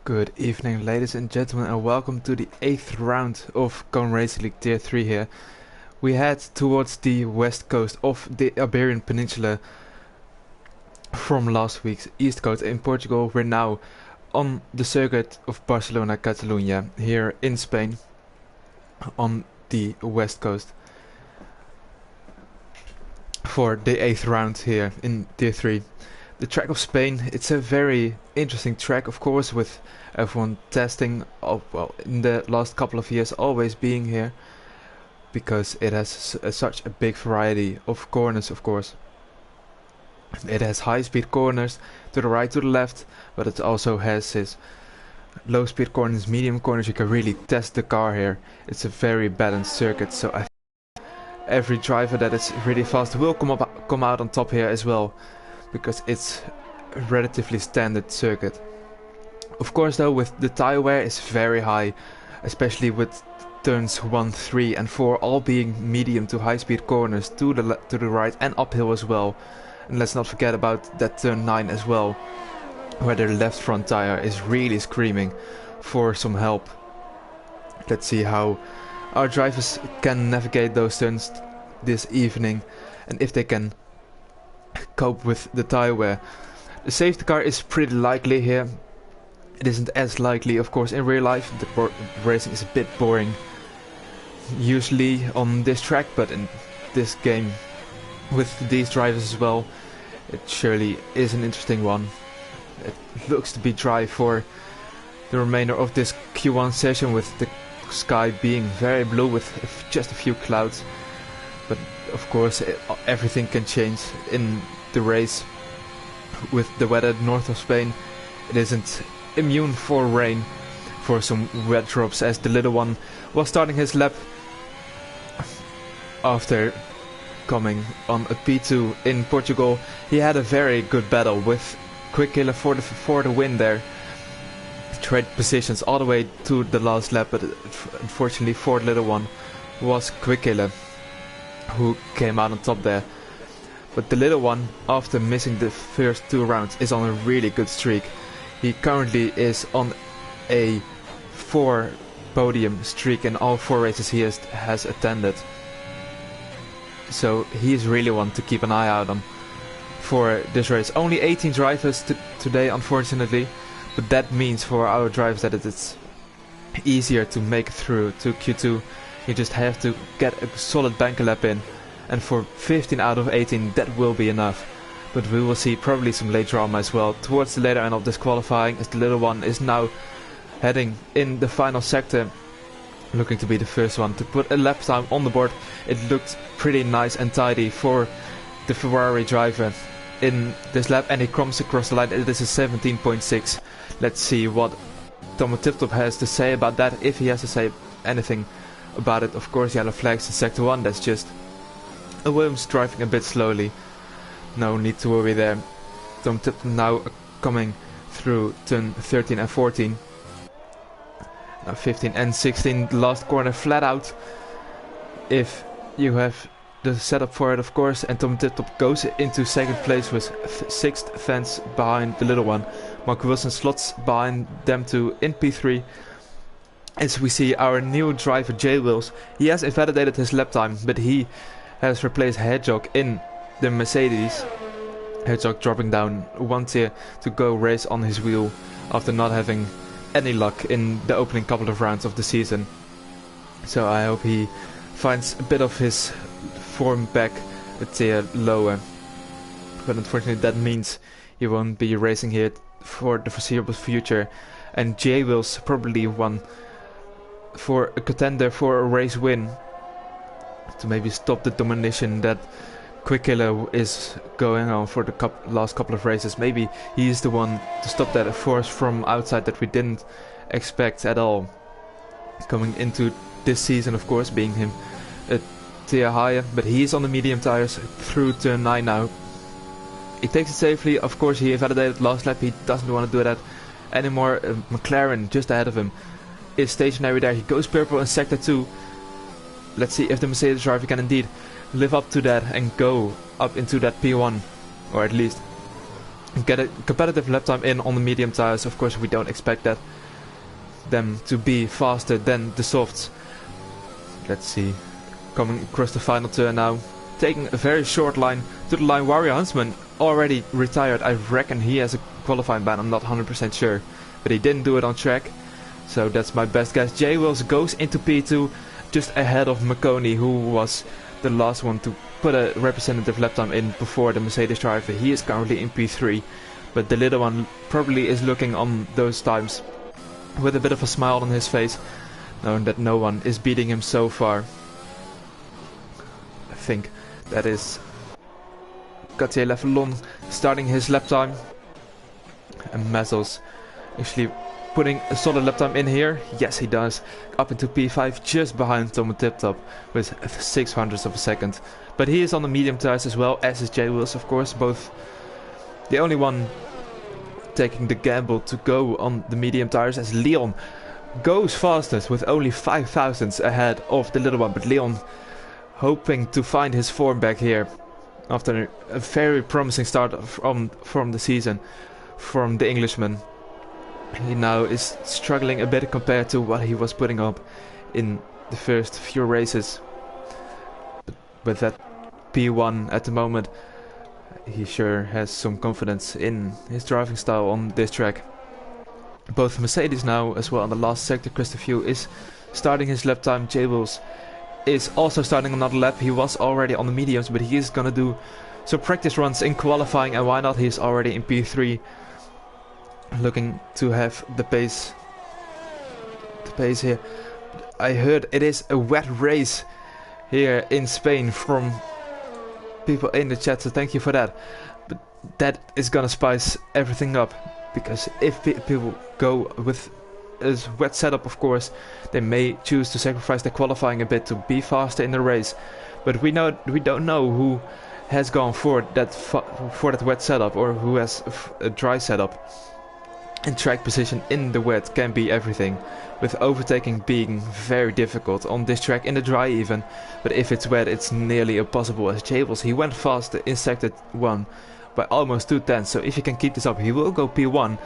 Good evening, ladies and gentlemen, and welcome to the 8th round of Cone Racing League Tier 3 here. We head towards the west coast of the Iberian Peninsula from last week's east coast in Portugal. We're now on the circuit of Barcelona, Catalunya, here in Spain, on the west coast, for the 8th round here in Tier 3. The track of Spain, it's a very interesting track, of course, with everyone testing in the last couple of years always being here, because it has such a big variety of corners, of course. It has high speed corners to the right, to the left, but it also has its low speed corners, medium corners. You can really test the car here. It's a very balanced circuit, so I think every driver that is really fast will come out on top here as well, because it's a relatively standard circuit. Of course though, with the tire wear is very high, especially with turns 1, 3 and 4 all being medium to high speed corners to the right and uphill as well. And let's not forget about that turn 9 as well, where the left front tire is really screaming for some help. Let's see how our drivers can navigate those turns this evening, and if they can cope with the tire wear. The safety car is pretty likely here. It isn't as likely, of course, in real life. The racing is a bit boring usually on this track, but in this game with these drivers as well, it surely is an interesting one. It looks to be dry for the remainder of this Q1 session, with the sky being very blue with just a few clouds. But of course everything can change in the race. With the weather north of Spain, it isn't immune for rain, for some wet drops, as the little one was starting his lap after coming on a P2 in Portugal. He had a very good battle with Quick Killer for the win there. Traded positions all the way to the last lap, but unfortunately for the little one was Quick Killer who came out on top there. But the little one, after missing the first 2 rounds, is on a really good streak. He currently is on a 4 podium streak in all 4 races he has attended. So he's really one to keep an eye out on for this race. Only 18 drivers today, unfortunately, but that means for our drivers that it's easier to make it through to Q2. You just have to get a solid banker lap in, and for 15 out of 18 that will be enough. But we will see probably some late drama as well towards the later end of this qualifying, as the little one is now heading in the final sector, looking to be the first one to put a lap time on the board. It looked pretty nice and tidy for the Ferrari driver in this lap, and he comes across the line. It is a 17.6. Let's see what Tomo Tiptop has to say about that, if he has to say anything about it. Of course, yellow flags in sector 1, that's just a Williams driving a bit slowly. No need to worry there. Tom Tipton now coming through turn 13 and 14. Now 15 and 16, the last corner flat out, if you have the setup for it, of course. And Tom Tiptop goes into second place with 6th fence behind the little one. Mark Wilson slots behind them two in P3. As we see our new driver J Wills, he has invalidated his lap time, but he has replaced Hedgehog in the Mercedes. Hedgehog dropping down 1 tier to go race on his wheel after not having any luck in the opening couple of rounds of the season. So I hope he finds a bit of his form back a tier lower. But unfortunately that means he won't be racing here for the foreseeable future. And J Wills probably one for a contender for a race win, to maybe stop the domination that Quick Killer is going on for the last couple of races. Maybe he is the one to stop that force from outside that we didn't expect at all coming into this season, of course, being him a tier higher. But he is on the medium tires through turn 9 now. He takes it safely. Of course, he invalidated last lap. He doesn't want to do that anymore. McLaren just ahead of him is stationary there. He goes purple in sector 2. Let's see if the Mercedes driver can indeed live up to that and go up into that P1, or at least get a competitive lap time in on the medium tires. Of course, we don't expect them to be faster than the softs. Let's see. Coming across the final turn now. Taking a very short line to the line. Warrior Huntsman already retired. I reckon he has a qualifying ban. I'm not 100% sure. But he didn't do it on track. So that's my best guess. J. Wills goes into P2 just ahead of McConey, who was the last one to put a representative lap time in before the Mercedes driver. He is currently in P3. But the little one probably is looking on those times with a bit of a smile on his face, knowing that no one is beating him so far. I think that is Gauthier Leffelon starting his lap time. And Mazzos actually putting a solid lap time in here. Yes, he does. Up into P5, just behind Tom Tip Top with 600ths of a second. But he is on the medium tires as well, as is J. Wills, of course. Both the only one taking the gamble to go on the medium tires, as Leon goes fastest with only 5 thousandths ahead of the little one. But Leon hoping to find his form back here after a very promising start from the season from the Englishman. He now is struggling a bit compared to what he was putting up in the first few races. But with that P1 at the moment, he sure has some confidence in his driving style on this track. Both Mercedes now as well on the last sector. Christopher is starting his lap time. J. Wills is also starting another lap. He was already on the mediums, but he is gonna do some practice runs in qualifying, and why not? He's already in P3, looking to have the pace here. I heard it is a wet race here in Spain from people in the chat, so thank you for that. But that is gonna spice everything up, because if people go with a wet setup, of course, they may choose to sacrifice their qualifying a bit to be faster in the race. But we don't know who has gone for that wet setup, or who has a dry setup. And track position in the wet can be everything, with overtaking being very difficult on this track, in the dry even. But if it's wet, it's nearly impossible. As J. Wills, he went faster in sector 1 by almost 2 tenths, so if he can keep this up, he will go P1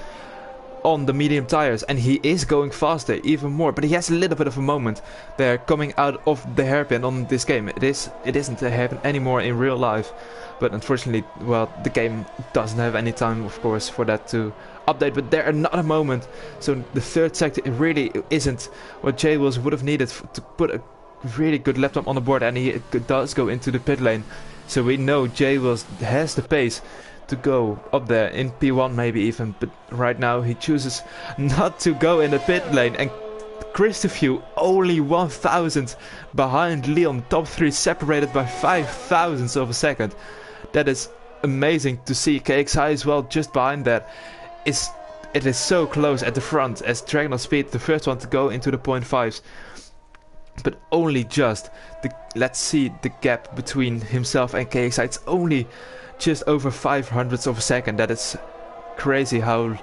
on the medium tires, and he is going faster even more. But he has a little bit of a moment there coming out of the hairpin on this game. It isn't a hairpin anymore in real life, but unfortunately, well, the game doesn't have any time, of course, for that to update. But there another moment, so the third sector, it really isn't what J. Wills would have needed to put a really good lap time on the board, and he does go into the pit lane. So we know J. Wills has the pace to go up there in P1 maybe even, but right now he chooses not to go in the pit lane. And Christopher only 1,000 behind Leon, top 3 separated by 5 thousandths of a second. That is amazing to see. KXI as well just behind that. It is so close at the front, as Dragon of Speed, the first one to go into the 0.5s, but only just. Let's see the gap between himself and KXI. It's only just over 500ths of a second. That is crazy how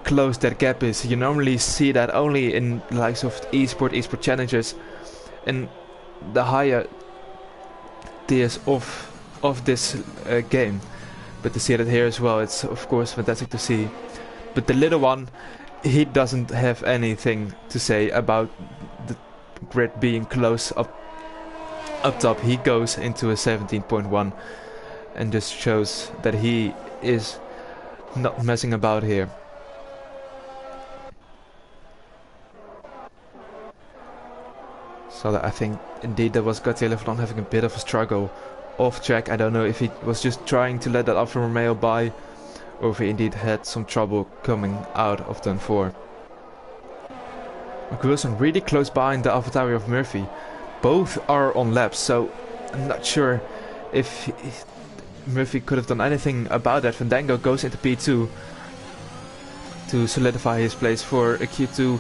close that gap is. You normally see that only in the likes of esport challengers and the higher tiers of this game. But to see that here as well, it's of course fantastic to see. But the little one, he doesn't have anything to say about the grid being close up top. He goes into a 17.1 and just shows that he is not messing about here. So that I think indeed that was Gauthier Leffelon having a bit of a struggle off track. I don't know if he was just trying to let that Alfa Romeo by, or if he indeed had some trouble coming out of turn 4. Mark Wilson really close behind the AlphaTauri of Murphy. Both are on laps, so I'm not sure if Murphy could have done anything about that. Fandango goes into P2 to solidify his place for a Q2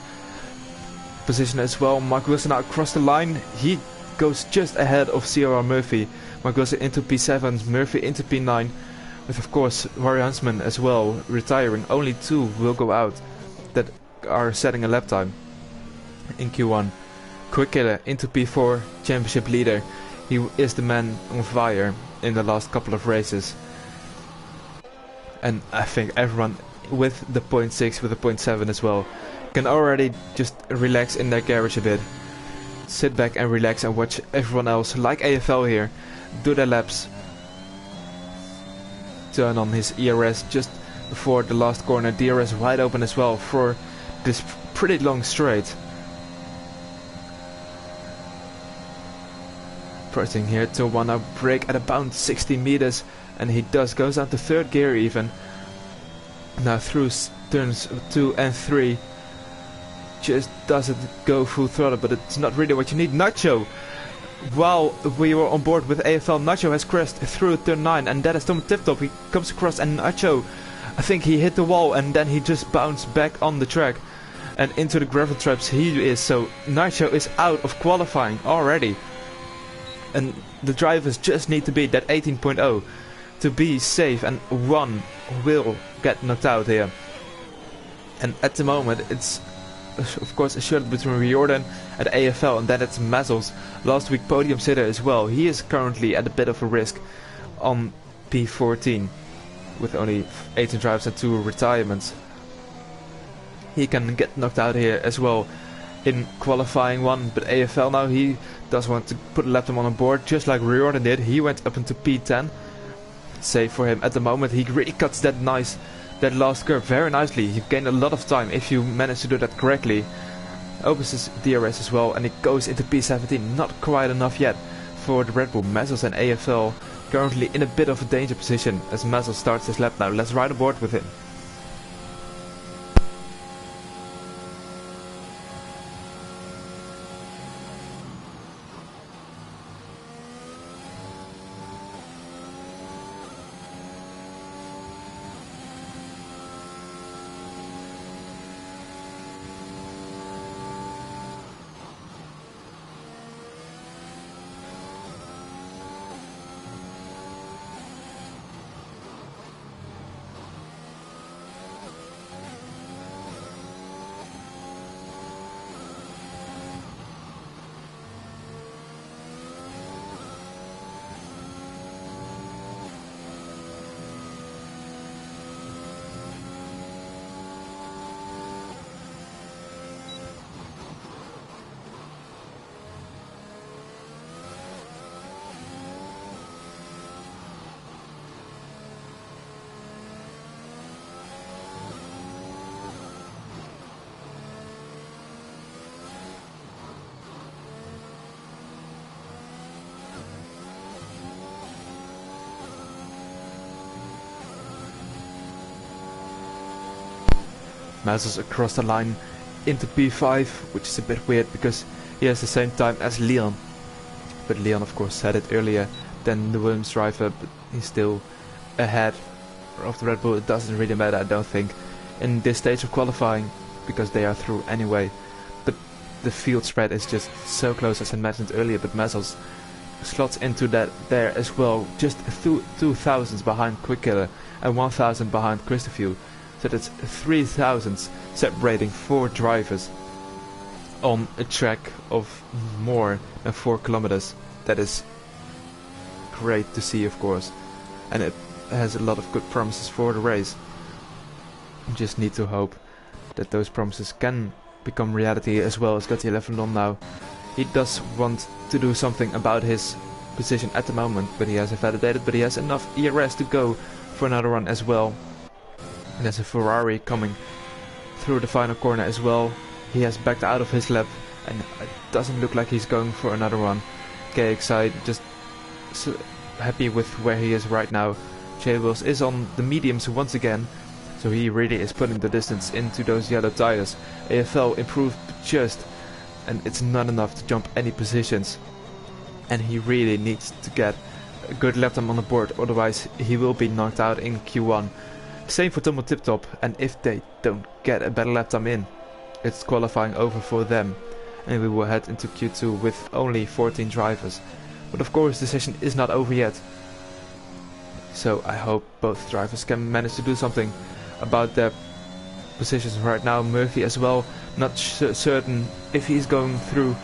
position as well. Mark Wilson now across the line. He goes just ahead of CRR Murphy. Mark Wilson into P7, Murphy into P9, with of course Warrior Huntsman as well retiring. Only 2 will go out that are setting a lap time in Q1. Quick Killer into P4, championship leader. He is the man on fire in the last couple of races. And I think everyone with the 0.6, with the 0.7 as well, can already just relax in their garage a bit. Sit back and relax and watch everyone else, like AFL here, do their laps. Turn on his ERS just before the last corner. DRS wide open as well for this pretty long straight. Approaching here to one, now brake at about 60 meters, and he goes down to third gear even. Now through turns 2 and 3. Just doesn't go full throttle, but it's not really what you need. Nacho, while we were on board with AFL, Nacho has crashed through turn 9, and that is Tom Tip-Top. He comes across, and Nacho, I think he hit the wall, and then he just bounced back on the track and into the gravel traps he is. So Nacho is out of qualifying already, and the drivers just need to beat that 18.0 to be safe, and one will get knocked out here. And at the moment it's of course a shuttle between Riordan and AFL, and then it's Mazzles, last week podium sitter as well. He is currently at a bit of a risk on P14 with only 18 drives and 2 retirements. He can get knocked out here as well in qualifying 1, but AFL now, he does want to put a lap time on board just like Riordan did. He went up into P10. Safe for him at the moment. He really cuts that last curve very nicely. You gain a lot of time if you manage to do that correctly. Opens his DRS as well, and it goes into P17. Not quite enough yet for the Red Bull. Mazzles and AFL currently in a bit of a danger position as Mazzles starts his lap now. Let's ride aboard with him. Mazzles across the line into P5, which is a bit weird because he has the same time as Leon. But Leon of course had it earlier than the Williams driver, but he's still ahead of the Red Bull. It doesn't really matter, I don't think, in this stage of qualifying, because they are through anyway. But the field spread is just so close, as I mentioned earlier. But Mazzles slots into that there as well, just 2,000 behind Quick Killer and 1,000 behind Christopher. So that's 3,000 separating 4 drivers on a track of more than 4 kilometers. That is great to see, of course, and it has a lot of good promises for the race. You just need to hope that those promises can become reality as well. As got the 11 on now. He does want to do something about his position at the moment, but he hasn't validated, but he has enough ERS to go for another run as well. And there's a Ferrari coming through the final corner as well. He has backed out of his lap, and it doesn't look like he's going for another one. KXI just so happy with where he is right now. J Wills is on the mediums once again, so he really is putting the distance into those yellow tires. AFL improved just, and it's not enough to jump any positions, and he really needs to get a good lap time on the board, otherwise he will be knocked out in Q1. Same for Tomo Tip Top, and if they don't get a better lap time in, it's qualifying over for them, and we will head into Q2 with only 14 drivers. But of course the session is not over yet, so I hope both drivers can manage to do something about their positions right now. Murphy as well, not certain if he's going through.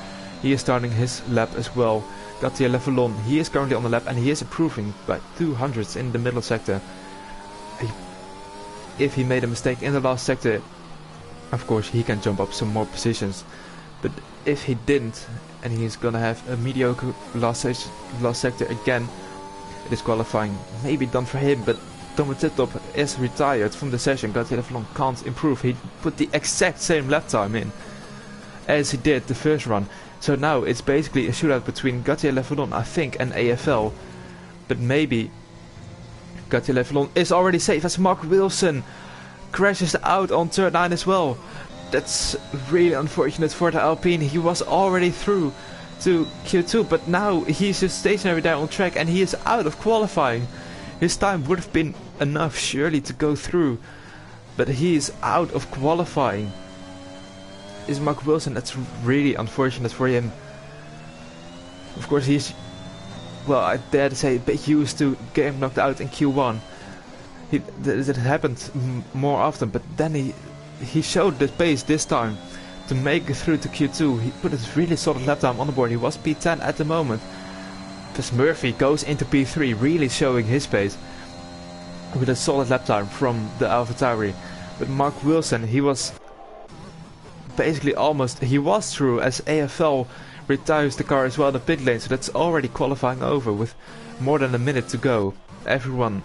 He is starting his lap as well. Got the level on, he is currently on the lap, and he is improving by 200s in the middle sector. He if he made a mistake in the last sector, of course he can jump up some more positions. But if he didn't, and he's gonna have a mediocre last sector again, disqualifying may be done for him. But Thomas Tiptop is retired from the session. Gauthier Leflon can't improve. He put the exact same lap time in as he did the first run. So now it's basically a shootout between Gauthier Leflon, I think, and AFL. But maybe Gauthier Leflon is already safe as Mark Wilson crashes out on turn 9 as well. That's really unfortunate for the Alpine. He was already through to Q2, but now he's just stationary there on track and he is out of qualifying. His time would have been enough surely to go through, but he is out of qualifying. Is Mark Wilson? That's really unfortunate for him. Of course he's, well, I dare to say, a bit used to getting knocked out in Q1. That happened more often, but then he showed the pace this time to make it through to Q2. He put a really solid lap time on the board. He was P10 at the moment. Because Murphy goes into P3, really showing his pace with a solid lap time from the AlphaTauri. But Mark Wilson, he was basically he was through as AFL retires the car as well in the pit lane. So that's already qualifying over with more than a minute to go. Everyone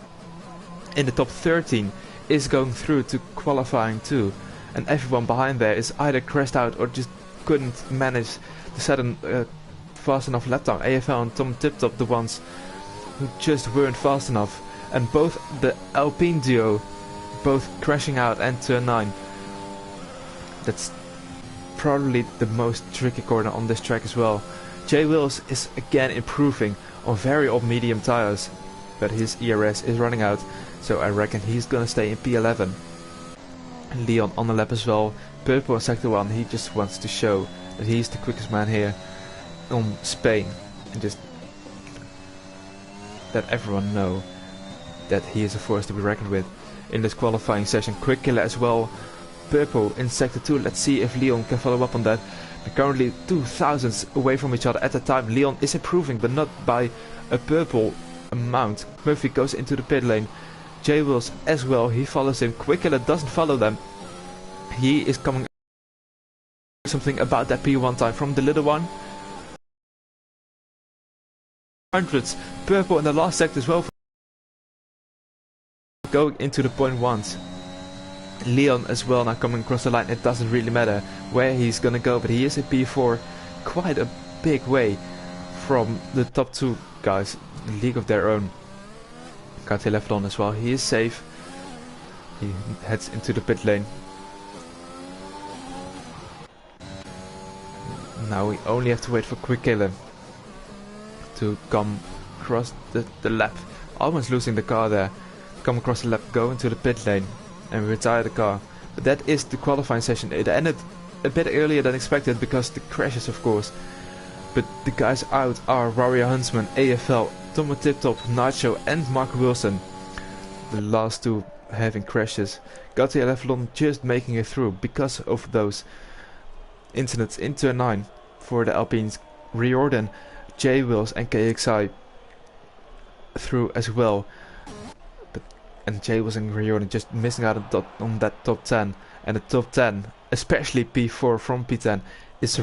in the top 13 is going through to qualifying too, and everyone behind there is either crashed out or just couldn't manage to set a fast enough lap time. AFL and Tom Tiptop, the ones who just weren't fast enough, and both the Alpine duo both crashing out and turn 9. That's probably the most tricky corner on this track as well. Jay Wills is again improving on very old medium tires, but his ERS is running out, so I reckon he's gonna stay in P11. Leon on the lap as well. Purple in sector 1, he just wants to show that he's the quickest man here on Spain, and just let everyone know that he is a force to be reckoned with in this qualifying session. Quick killer as well. Purple in sector 2, let's see if Leon can follow up on that. They're currently 2 thousandths away from each other at the time. Leon is improving, but not by a purple amount. Murphy goes into the pit lane. J Wills as well, he follows him. Quick killer doesn't follow them. He is coming something about that P1 time from the little one. Hundreds. Purple in the last sector as well. Going into the point ones. Leon as well now coming across the line. It doesn't really matter where he's gonna go, but he is in P4 quite a big way from the top 2 guys, a league of their own. Gauthier Leflon as well, he is safe. He heads into the pit lane. Now we only have to wait for Quick Killer to come across the lap, almost losing the car there. Come across the lap, go into the pit lane and retire the car. But that is the qualifying session. It ended a bit earlier than expected because the crashes, of course. But the guys out are Raria Huntsman, AFL, Tomo Tiptop, Nacho and Mark Wilson. The last 2 having crashes. Gauthier Leflon just making it through because of those incidents in turn 9 for the Alpines. Riordan, J Wills and KXI through as well. And Jay was in Riordan just missing out on that top 10. And the top 10, especially P4 from P10, is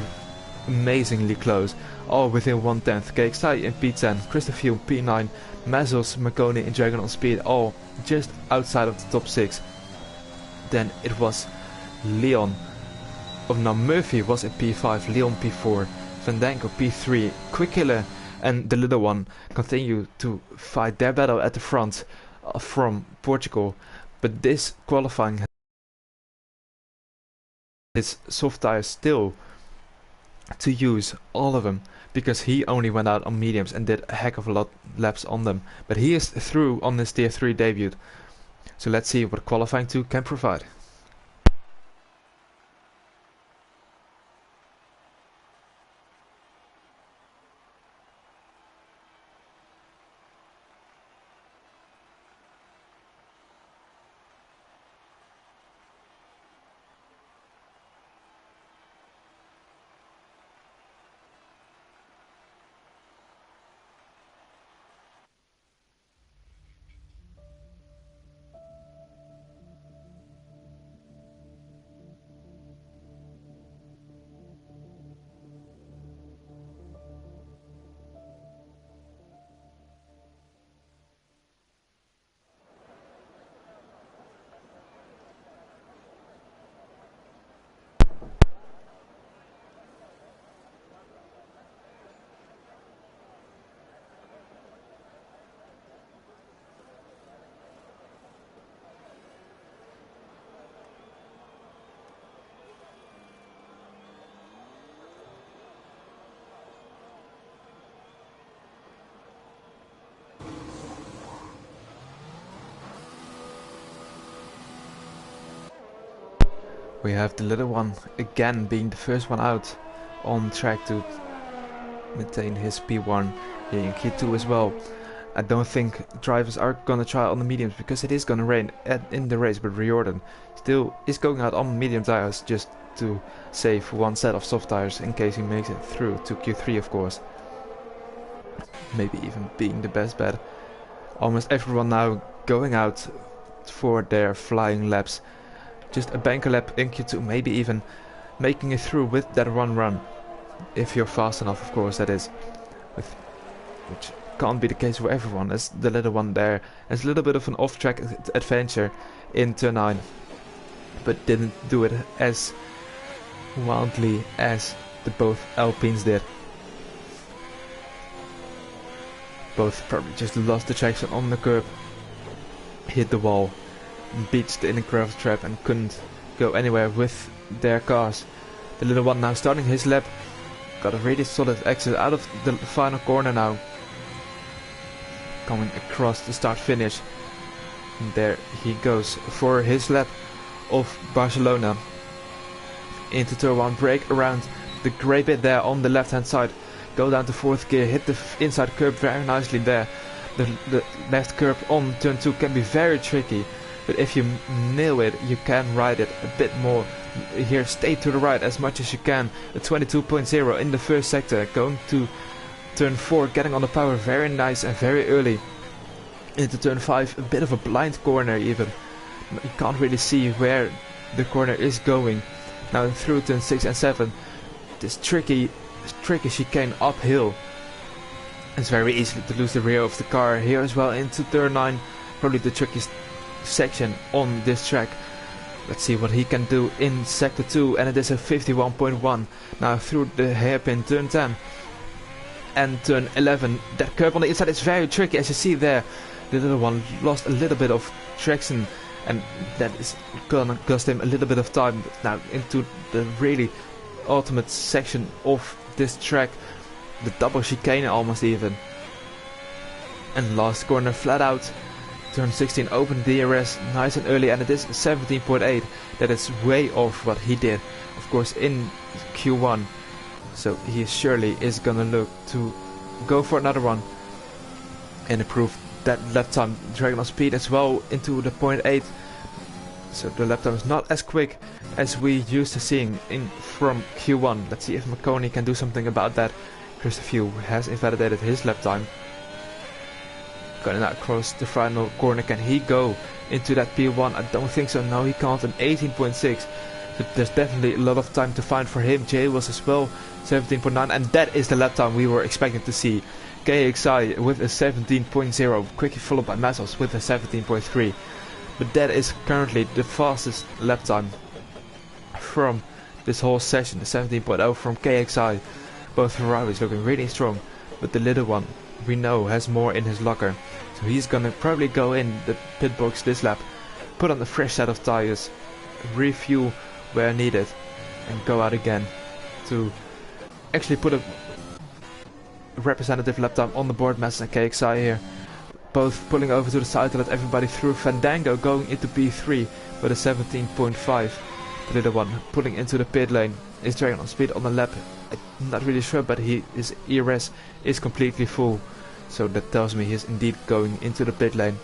amazingly close. All within 1/10. KXI in P10, Christopher in P9, Mazos, Marconi and Dragon on Speed, all just outside of the top 6. Then it was Leon. Now Murphy was in P5, Leon P4, Fandango P3, Quick Killer and the little one continue to fight their battle at the front from Portugal. But this qualifying his soft tires still to use all of them, because he only went out on mediums and did a heck of a lot laps on them. But he is through on his tier 3 debut, so let's see what qualifying 2 can provide. We have the little one again being the first one out on track to maintain his P1 here in Q2 as well. I don't think drivers are gonna try on the mediums because it is gonna rain in the race, but Riordan still is going out on medium tires just to save one set of soft tires in case he makes it through to Q3, of course. Maybe even being the best bet. Almost everyone now going out for their flying laps. Just a banker lap in Q2, maybe even making it through with that run. If you're fast enough, of course, that is. Which can't be the case for everyone, as the little one there has a little bit of an off-track adventure in turn 9. But didn't do it as wildly as the both Alpines did. Both probably just lost the traction on the curb, hit the wall, beached in a gravel trap and couldn't go anywhere with their cars. The little one now starting his lap, got a really solid exit out of the final corner now. Coming across the start finish. And there he goes for his lap of Barcelona. Into turn 1, brake around the grey bit there on the left hand side. Go down to 4th gear, hit the inside curb very nicely there. The left curb on turn 2 can be very tricky, but if you nail it, you can ride it a bit more. Here, stay to the right as much as you can. A 22.0 in the first sector, going to turn 4, getting on the power very nice and very early. Into turn 5, a bit of a blind corner even. You can't really see where the corner is going. Now through turn 6 and 7, this tricky chicane uphill. It's very easy to lose the rear of the car. Here as well into turn 9, probably the trickiest section on this track. Let's see what he can do in sector 2, and it is a 51.1. Now through the hairpin turn 10 and turn 11. That curve on the inside is very tricky, as you see there. The little one lost a little bit of traction, and that is gonna cost him a little bit of time. Now into the really ultimate section of this track, the double chicane almost even. And last corner flat out. Turn 16, open DRS nice and early, and it is 17.8. That is way off what he did, of course, in Q1. So he surely is gonna look to go for another one and improve that lap time. Dragging on speed as well into the 0.8. So the lap time is not as quick as we used to seeing in from Q1. Let's see if McConey can do something about that. Christopher has invalidated his lap time. Going out across the final corner, can he go into that P1? I don't think so. No, he can't. An 18.6. So there's definitely a lot of time to find for him. Jay was as well 17.9, and that is the lap time we were expecting to see. KXI with a 17.0, quickly followed by Mazos with a 17.3. But that is currently the fastest lap time from this whole session, the 17.0 from KXI. Both Ferraris looking really strong, but the little one, we know, has more in his locker. So he's gonna probably go in the pit box this lap, put on a fresh set of tires, refuel where needed, and go out again to actually put a representative lap time on the board. Mazda and KXI here, both pulling over to the side to let everybody through. Fandango going into P3 with a 17.5. The little one pulling into the pit lane is dragging on speed on the lap. I'm not really sure, but his ERS is completely full, so that tells me he's indeed going into the pit lane.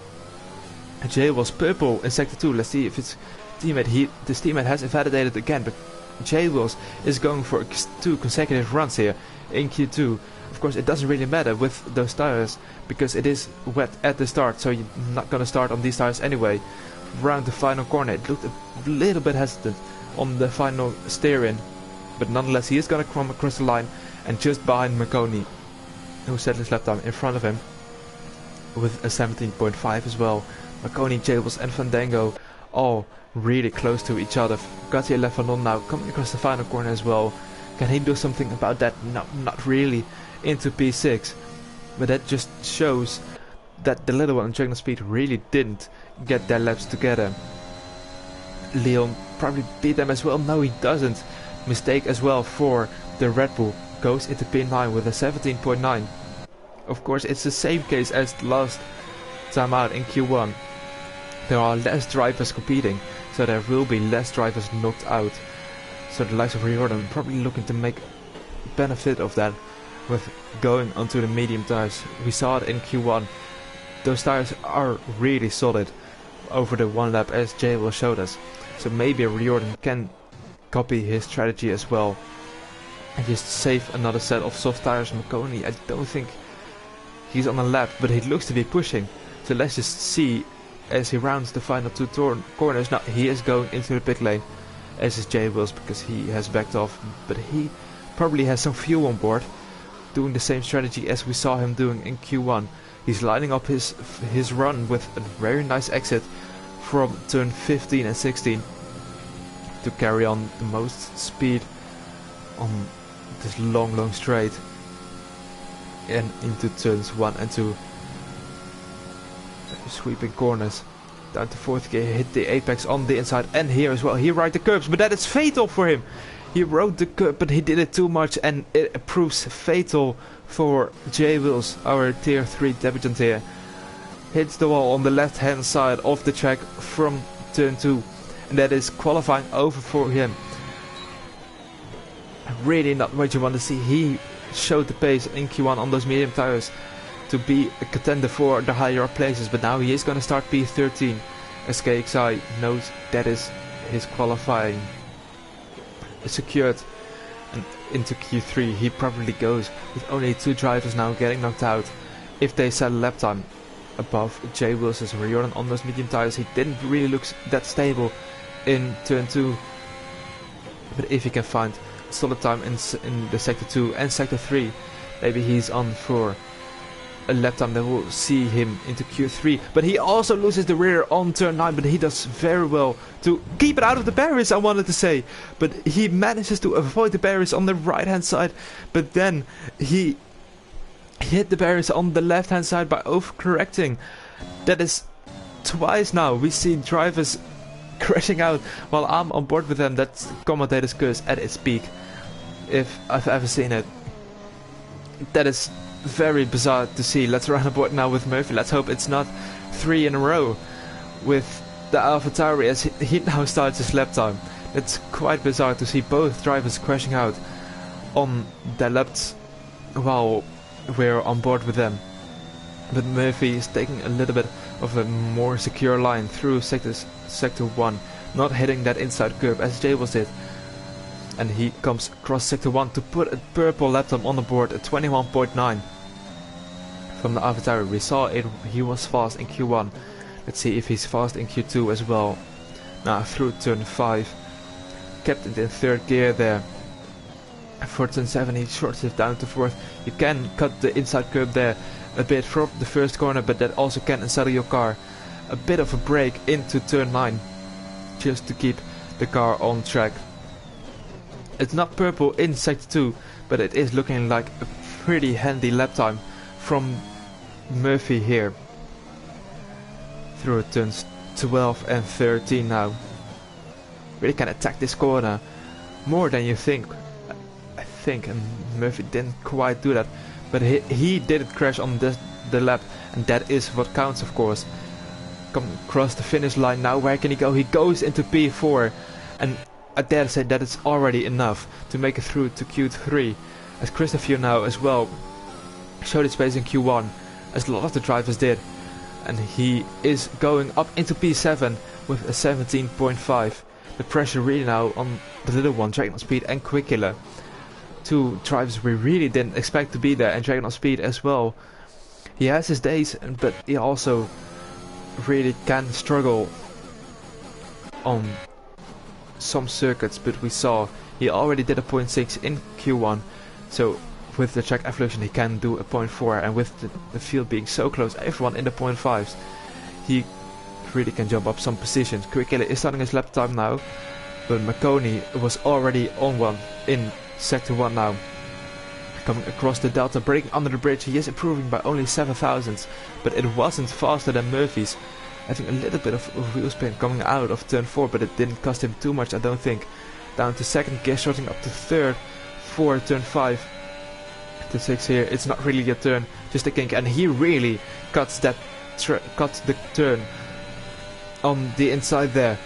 Jay was purple in sector 2. Let's see if his teammate has invalidated again, but Jay Wills is going for 2 consecutive runs here in Q2. Of course, it doesn't really matter with those tires because it is wet at the start, so you're not gonna start on these tires anyway. Round the final corner, it looked a little bit hesitant on the final steer-in, but nonetheless he is gonna come across the line, and just behind McConey, who set his lap time in front of him with a 17.5 as well. McConey, Jables and Fandango all really close to each other. Gautier Lefanon now coming across the final corner as well. Can he do something about that? No, not really. Into P6, but that just shows that the little one and Dragon Speed really didn't get their laps together. Leon probably beat them as well. No, he doesn't. Mistake as well for the Red Bull. Goes into P9 with a 17.9. Of course, it's the same case as the last time out in Q1. There are less drivers competing, so there will be less drivers knocked out. So the likes of Riordan probably looking to make benefit of that with going onto the medium tires. We saw it in Q1. Those tires are really solid over the one lap, as Jay will show us. So maybe Riordan can copy his strategy as well and just save another set of soft tires. McConey, I don't think he's on the lap, but he looks to be pushing. So let's just see as he rounds the final two corners. Now he is going into the pit lane, as is Jay Wills, because he has backed off, but he probably has some fuel on board, doing the same strategy as we saw him doing in Q1. He's lining up his run with a very nice exit from turn 15 and 16 to carry on the most speed on this long straight and into turns 1 and 2. Sweeping corners down to 4th gear, hit the apex on the inside, and here as well he rode the curbs, but that is fatal for him. He rode the curb, but he did it too much, and it proves fatal for Jay Wills, our tier 3 debutant here. Hits the wall on the left hand side of the track from turn 2, and that is qualifying over for him. Really not what you want to see. He showed the pace in Q1 on those medium tires to be a contender for the higher up places, but now he is going to start P13 as KXI knows that is his qualifying secured, and into Q3 he probably goes with only 2 drivers now getting knocked out. If they set a lap time above Jay Wills and Riordan on those medium tires, he didn't really look that stable in turn 2, but if he can find solid time in the sector 2 and sector 3, maybe he's on for a lap time that will see him into Q3. But he also loses the rear on turn 9, but he does very well to keep it out of the barriers, I wanted to say, but he manages to avoid the barriers on the right hand side, but then he hit the barriers on the left hand side by overcorrecting. That is twice now we see drivers crashing out while I'm on board with them. That's commentator's curse at its peak, if I've ever seen it. That is very bizarre to see. Let's run aboard now with Murphy. Let's hope it's not 3 in a row with the AlphaTauri as he now starts his lap time. It's quite bizarre to see both drivers crashing out on their laps while we're on board with them. But Murphy is taking a little bit of a more secure line through sector 1, not hitting that inside curve as Jay was did. And he comes across sector 1 to put a purple lap time on the board at 21.9 from the AlphaTauri. We saw it, he was fast in Q1. Let's see if he's fast in Q2 as well. Now through turn 5, kept it in 3rd gear there. For turn 7 he shorts it down to 4th. You can cut the inside curve there a bit from the first corner, but that also can unsettle your car. A bit of a break into turn 9 just to keep the car on track. It's not purple in sector 2, but it is looking like a pretty handy lap time from Murphy here. Through turns 12 and 13 now. Really can attack this corner more than you think. I think, and Murphy didn't quite do that, but he didn't crash on the lap, and that is what counts, of course. Come across the finish line now. Where can he go? He goes into P4, and I dare say that it's already enough to make it through to Q3, as Christopher now as well showed his pace in Q1, as a lot of the drivers did, and he is going up into P7 with a 17.5. The pressure really now on the little one, Dragon Speed and Quick Killer. 2 drivers we really didn't expect to be there, and Dragon Speed as well. He has his days, but he also really can struggle on some circuits, but we saw he already did a 0.6 in Q1, so with the track evolution he can do a 0.4, and with the field being so close, everyone in the 0.5s, he really can jump up some positions. Quick Killer is starting his lap time now, but McConey was already on one in sector 1 now. Coming across the delta, breaking under the bridge, he is improving by only 7 thousandths, but it wasn't faster than Murphy's. I think a little bit of wheel spin coming out of turn 4, but it didn't cost him too much, I don't think. Down to 2nd gear, shorting up to 3rd for turn 5. To 6 here, it's not really a turn, just a kink, and he really cuts the turn on the inside there.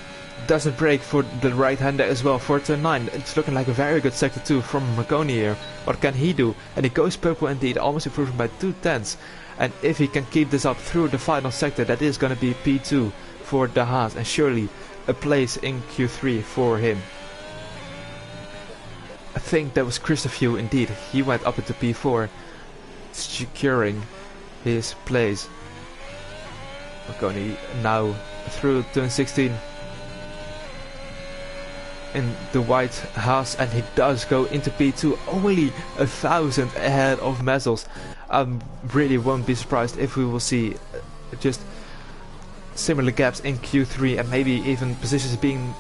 doesn't break for the right-hander as well for turn 9. It's looking like a very good sector 2 from Marconi here. What can he do? And he goes purple indeed, almost improving by 2/10. And if he can keep this up through the final sector, that is going to be P2 for De Haas, and surely a place in Q3 for him. I think that was Christopher indeed. He went up into P4, securing his place. Marconi now through turn 16 in the white Haas, and he does go into P2, only 1,000 ahead of Mazzels. I really won't be surprised if we will see just similar gaps in Q3, and maybe even positions being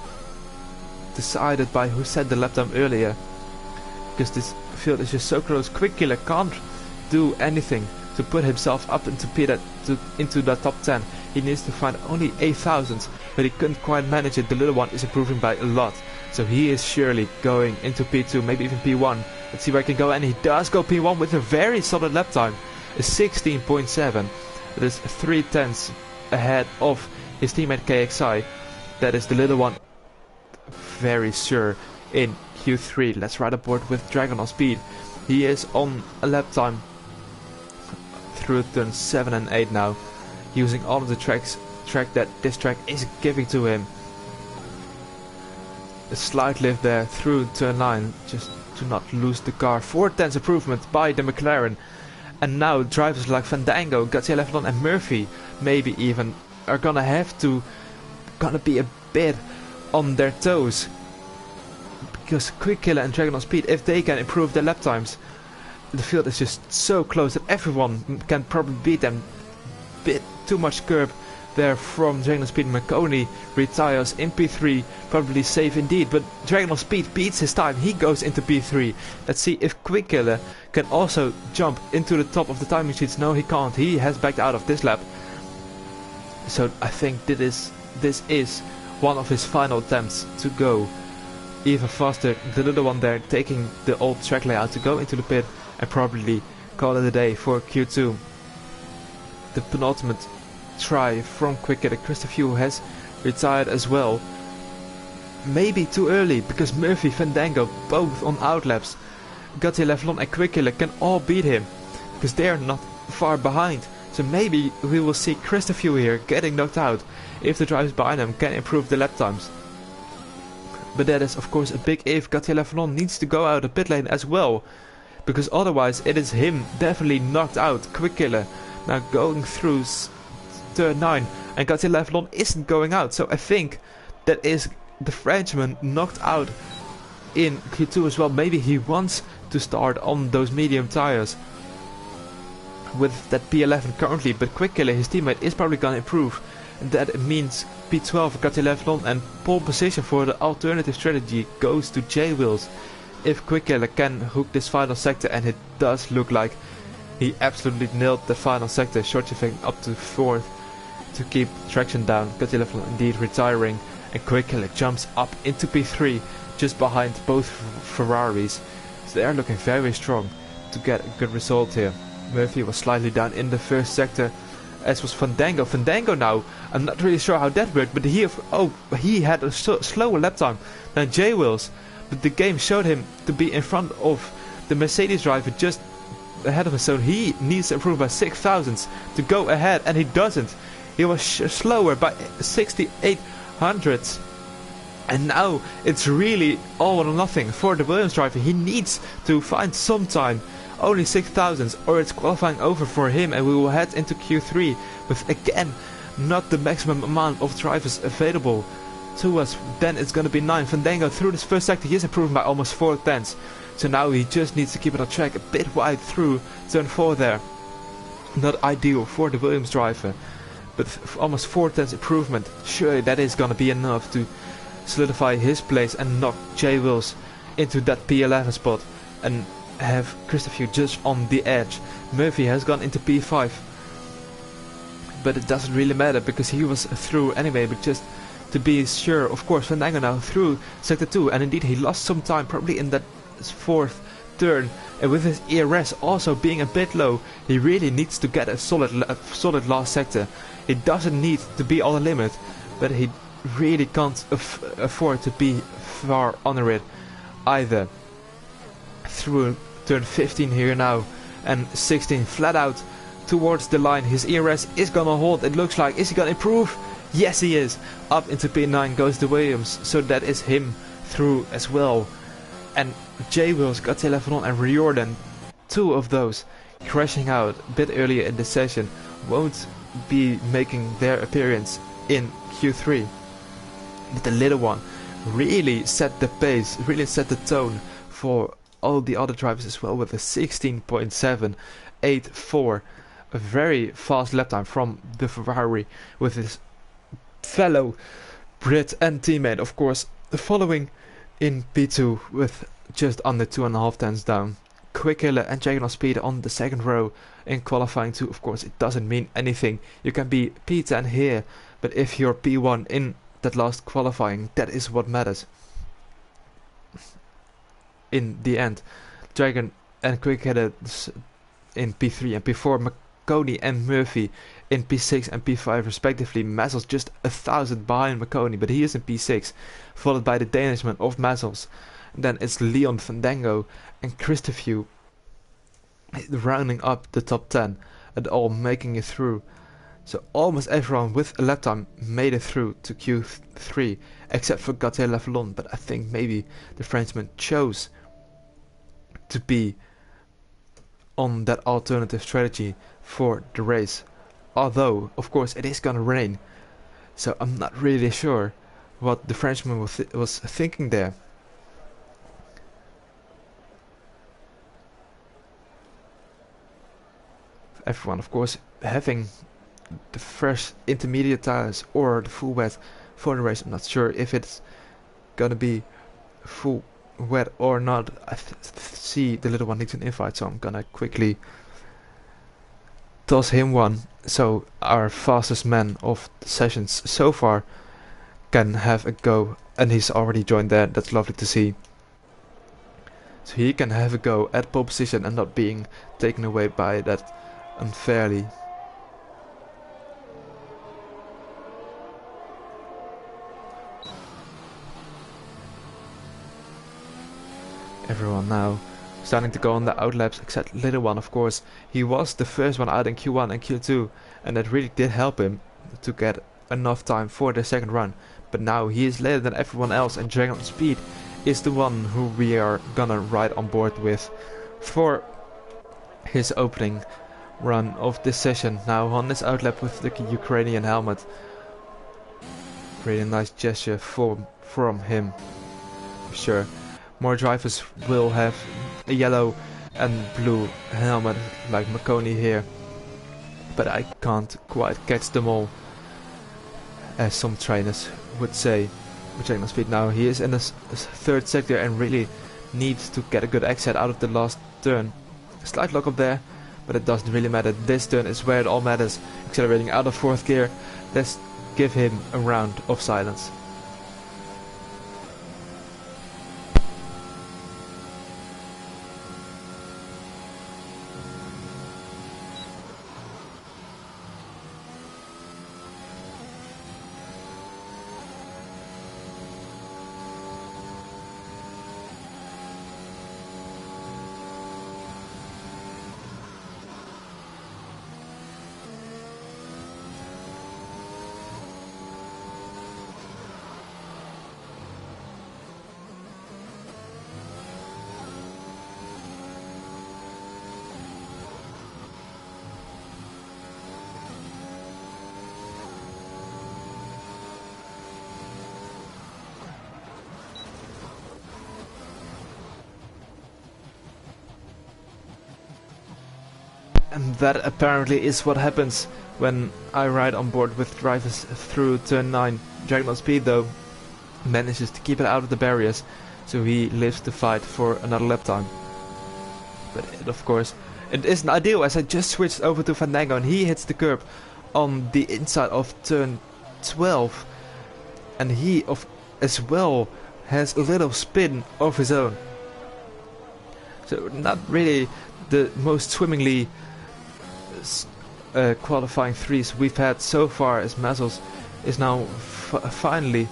decided by who set the lap time earlier, because this field is just so close. Quick-Killer can't do anything to put himself up into into the top 10. He needs to find only 8,000, but he couldn't quite manage it. The little one is improving by a lot, so he is surely going into P2, maybe even P1. Let's see where he can go, and he does go P1 with a very solid lap time, a 16.7. That is 3/10 ahead of his teammate KXI. That is the little one, very sure in Q3. Let's ride aboard with Dragon on speed. He is on a lap time through turn 7 and 8 now, using all of the track that this track is giving to him. A slight lift there through turn 9, just to not lose the car. 4/10 improvement by the McLaren. And now drivers like Fandango, Gauthier Leflon and Murphy maybe even are gonna be a bit on their toes, because Quick-Killer and Dragon on speed, if they can improve their lap times, the field is just so close that everyone can probably beat them. Bit too much curb there from Dragon on speed. Marconi retires in P3, probably safe indeed, but Dragon on speed beats his time. He goes into P3. Let's see if Quick-Killer can also jump into the top of the timing sheets. No, he can't. He has backed out of this lap. So I think this is one of his final attempts to go even faster. The little one there taking the old track layout to go into the pit and probably call it a day for Q2. The penultimate try from Quick-Killer. Christopher has retired as well. Maybe too early, because Murphy, Fandango, both on outlaps. Gauthier Leflon and Quick-Killer can all beat him, because they are not far behind. So maybe we will see Christopher here getting knocked out if the drivers behind him can improve the lap times. But that is of course a big if. Gauthier Leflon needs to go out of pit lane as well, because otherwise it is him definitely knocked out. Quick-Killer now going through turn 9, and Gauthier Leflon isn't going out, so I think that is the Frenchman knocked out in Q2 as well. Maybe he wants to start on those medium tires with that P11 currently, but Quick-Killer, his teammate, is probably gonna improve, and that means P12 for Gauthier Leflon, and pole position for the alternative strategy goes to J-Wheels if Quick-Killer can hook this final sector, and it does look like he absolutely nailed the final sector, short shifting up to 4th to keep traction down. Gauthier Leflon indeed retiring, and Quick-Killer jumps up into P3 just behind both Ferraris. So they are looking very strong to get a good result here. Murphy was slightly down in the first sector, as was Fandango. Fandango now, I'm not really sure how that worked, but he had a slower lap time than J-Wheels, but the game showed him to be in front of the Mercedes driver just ahead of him, so he needs to improve by 6,000 to go ahead, and he doesn't. He was slower by 68 hundredths, and now it's really all or nothing for the Williams driver. He needs to find some time, only 6,000, or it's qualifying over for him, and we will head into Q3 with again not the maximum amount of drivers available to us. Then it's gonna be 9. Fandango through this first sector, he is improving by almost 4/10, so now he just needs to keep it on track, a bit wide through turn 4 there. Not ideal for the Williams driver, but almost 4/10 improvement. Surely that is gonna be enough to solidify his place and knock J-Wheels into that P11 spot and have Christopher just on the edge. Murphy has gone into P5, but it doesn't really matter because he was through anyway. But just to be sure, of course, Fandango now through sector 2, and indeed he lost some time probably in that 4th turn, and with his ERS also being a bit low, he really needs to get a solid last sector. He doesn't need to be on the limit, but he really can't afford to be far under it either. Through turn 15 here now, and 16 flat out towards the line. His ERS is gonna hold, it looks like. Is he gonna improve? Yes, he is. Up into P9 goes the Williams, so that is him through as well. And J-Wills, Godzilla Levelon and Riordan, two of those crashing out a bit earlier in the session, won't be making their appearance in Q3. But the little one really set the pace, really set the tone for all the other drivers as well, with a 16.784, a very fast lap time from the Ferrari, with his fellow Brit and teammate of course following in P2 with just under 2.5 tenths down. Quick Killer and Jagger Speed on the second row in qualifying too. Of course, it doesn't mean anything. You can be P10 here, but if you're P1 in that last qualifying, that is what matters in the end. Dragon and Quick Killer in P3 and P4, McConey and Murphy in P6 and P5 respectively. Mazzels just 1,000 behind McConey, but he is in P6, followed by the Danishman of Mazzels. Then it's Leon Fandango and Christopher rounding up the top 10 and all making it through. So almost everyone with a lap time made it through to Q3 except for Godzilla Levelon, but I think maybe the Frenchman chose to be on that alternative strategy for the race. Although, of course, it is gonna rain, so I'm not really sure what the Frenchman was thinking there. Everyone, of course, having the fresh intermediate tires or the full wet for the race. I'm not sure if it's gonna be full wet or not. I see the little one needs an invite, so I'm gonna quickly toss him one, so our fastest man of the sessions so far can have a go. And he's already joined there, that's lovely to see. So he can have a go at pole position and not being taken away by that unfairly. Everyone now starting to go on the outlaps, except little one, of course. He was the first one out in Q1 and Q2, and that really did help him to get enough time for the second run. But now he is later than everyone else, and Dragon Speed is the one who we are gonna ride on board with for his opening run of this session. Now on this outlap with the Ukrainian helmet. Really nice gesture from him, for sure. More drivers will have a yellow and blue helmet like McConey here, but I can't quite catch them all, as some trainers would say. We're checking on speed now. He is in the third sector and really needs to get a good exit out of the last turn. Slight lock up there, but it doesn't really matter. This turn is where it all matters. Accelerating out of fourth gear. Let's give him a round of silence. And that apparently is what happens when I ride on board with drivers through turn 9. Dragon Speed though manages to keep it out of the barriers, so he lives to fight for another lap time. But of course it isn't ideal, as I just switched over to Fandango and he hits the curb on the inside of turn 12, and he as well has a little spin of his own. So not really the most swimmingly qualifying threes we've had so far, as Mazzels is now finally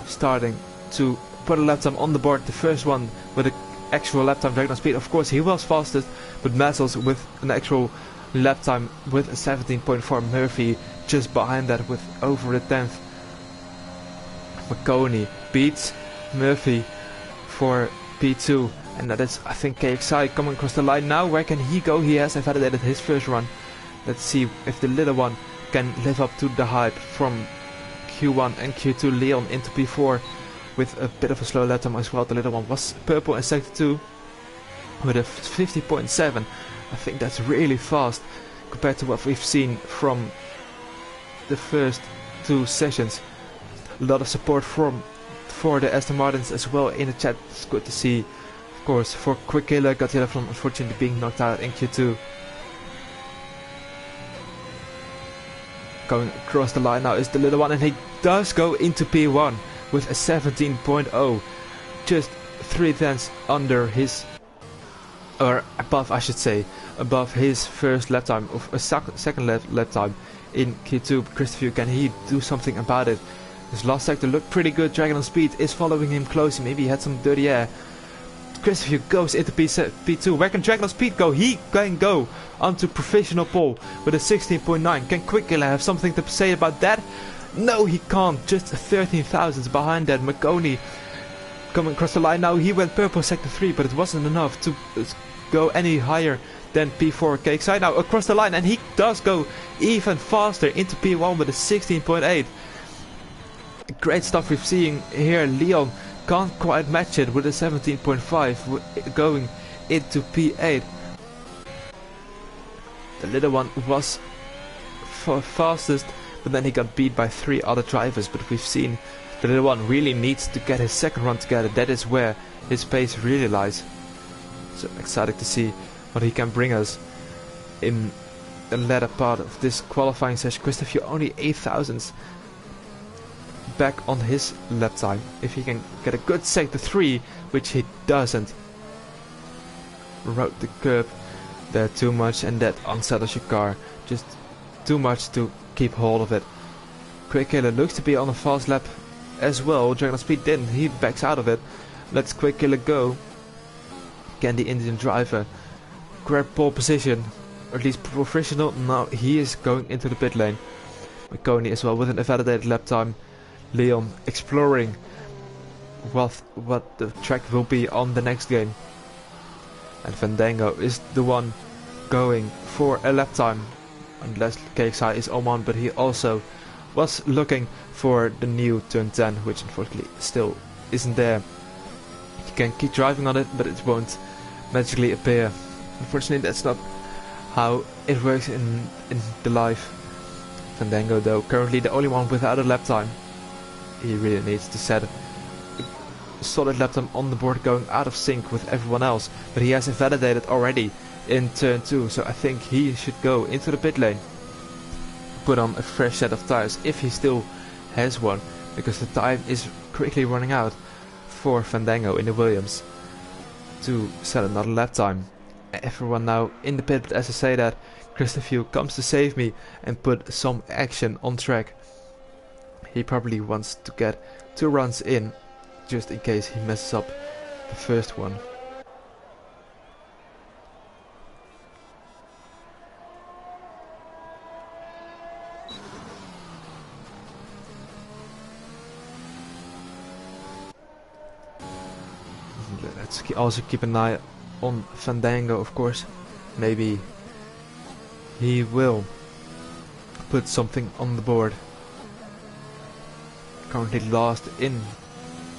starting to put a lap time on the board. The first one with an actual lap time drag on speed. Of course, he was fastest, but Mazzles with an actual lap time with a 17.4. Murphy just behind that with over a 10th. McConey beats Murphy for P2, and that is, I think, KXI coming across the line now. Where can he go? He has validated his first run. Let's see if the little one can live up to the hype from Q1 and Q2. Leon into P4 with a bit of a slow lap time as well. The little one was purple in sector 2 with a 50.7. I think that's really fast compared to what we've seen from the first 2 sessions. A lot of support for the Aston Martins as well in the chat. It's good to see. Of course, for Quick Killer, Godzilla from unfortunately being knocked out in Q2. Going across the line now is the little one, and he does go into P1 with a 17.0. Just 3/10 under his, or above I should say, above his first lap time of a second lap time in Q2. Christopher, can he do something about it? His last sector looked pretty good. Dragon on Speed is following him closely. Maybe he had some dirty air. Christopher goes into P2. Where can Dragon on Speed go? He can go onto Professional Pole with a 16.9. Can Quick Killer have something to say about that? No, he can't. Just 13 thousandths behind that. McConey coming across the line now. He went purple sector 3, but it wasn't enough to go any higher than P4. KXI now across the line, and he does go even faster into P1 with a 16.8. Great stuff we've seen here. Leon can't quite match it with a 17.5 going into P8. The little one was fastest, but then he got beat by 3 other drivers. But we've seen the little one really needs to get his second run together. That is where his pace really lies. So excited to see what he can bring us in the latter part of this qualifying session. Christopher only 8 thousandths back on his lap time. If he can get a good sector 3, which he doesn't. Rode the curb there too much, and that unsettles your car. Just too much to keep hold of it. Quick Killer looks to be on a fast lap as well. Dragon on Speed didn't. He backs out of it. Let's Quick Killer go. Can the Indian driver grab pole position? Or at least professional? No, he is going into the pit lane. McConey as well with an validated lap time. Leon exploring what the track will be on the next game. And Fandango is the one going for a lap time. Unless KXI is on one, but he also was looking for the new turn 10, which unfortunately still isn't there. You can keep driving on it, but it won't magically appear. Unfortunately, that's not how it works in the life. Fandango though, currently the only one without a lap time. He really needs to set a solid lap time on the board, going out of sync with everyone else. But he has validated already in turn 2, so I think he should go into the pit lane. Put on a fresh set of tires if he still has one, because the time is quickly running out for Fandango in the Williams to set another lap time. Everyone now in the pit, but as I say that, Christopher comes to save me and put some action on track. He probably wants to get 2 runs in, just in case he messes up the first one. Let's also keep an eye on Fandango, of course. Maybe he will put something on the board. Currently last in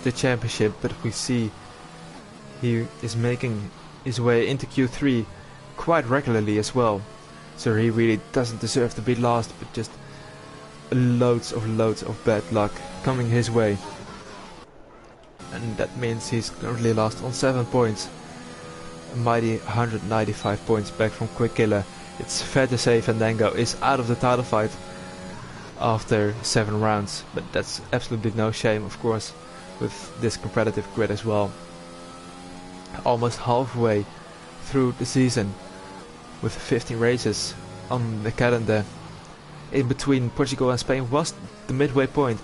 the championship, but we see he is making his way into Q3 quite regularly as well. So he really doesn't deserve to be last, but just loads of bad luck coming his way. And that means he's currently last on 7 points. A mighty 195 points back from Quick Killer. It's fair to say Fandango is out of the title fight after 7 rounds, but that's absolutely no shame, of course, with this competitive grid as well. Almost halfway through the season, with 15 races on the calendar. In between Portugal and Spain was the midway point.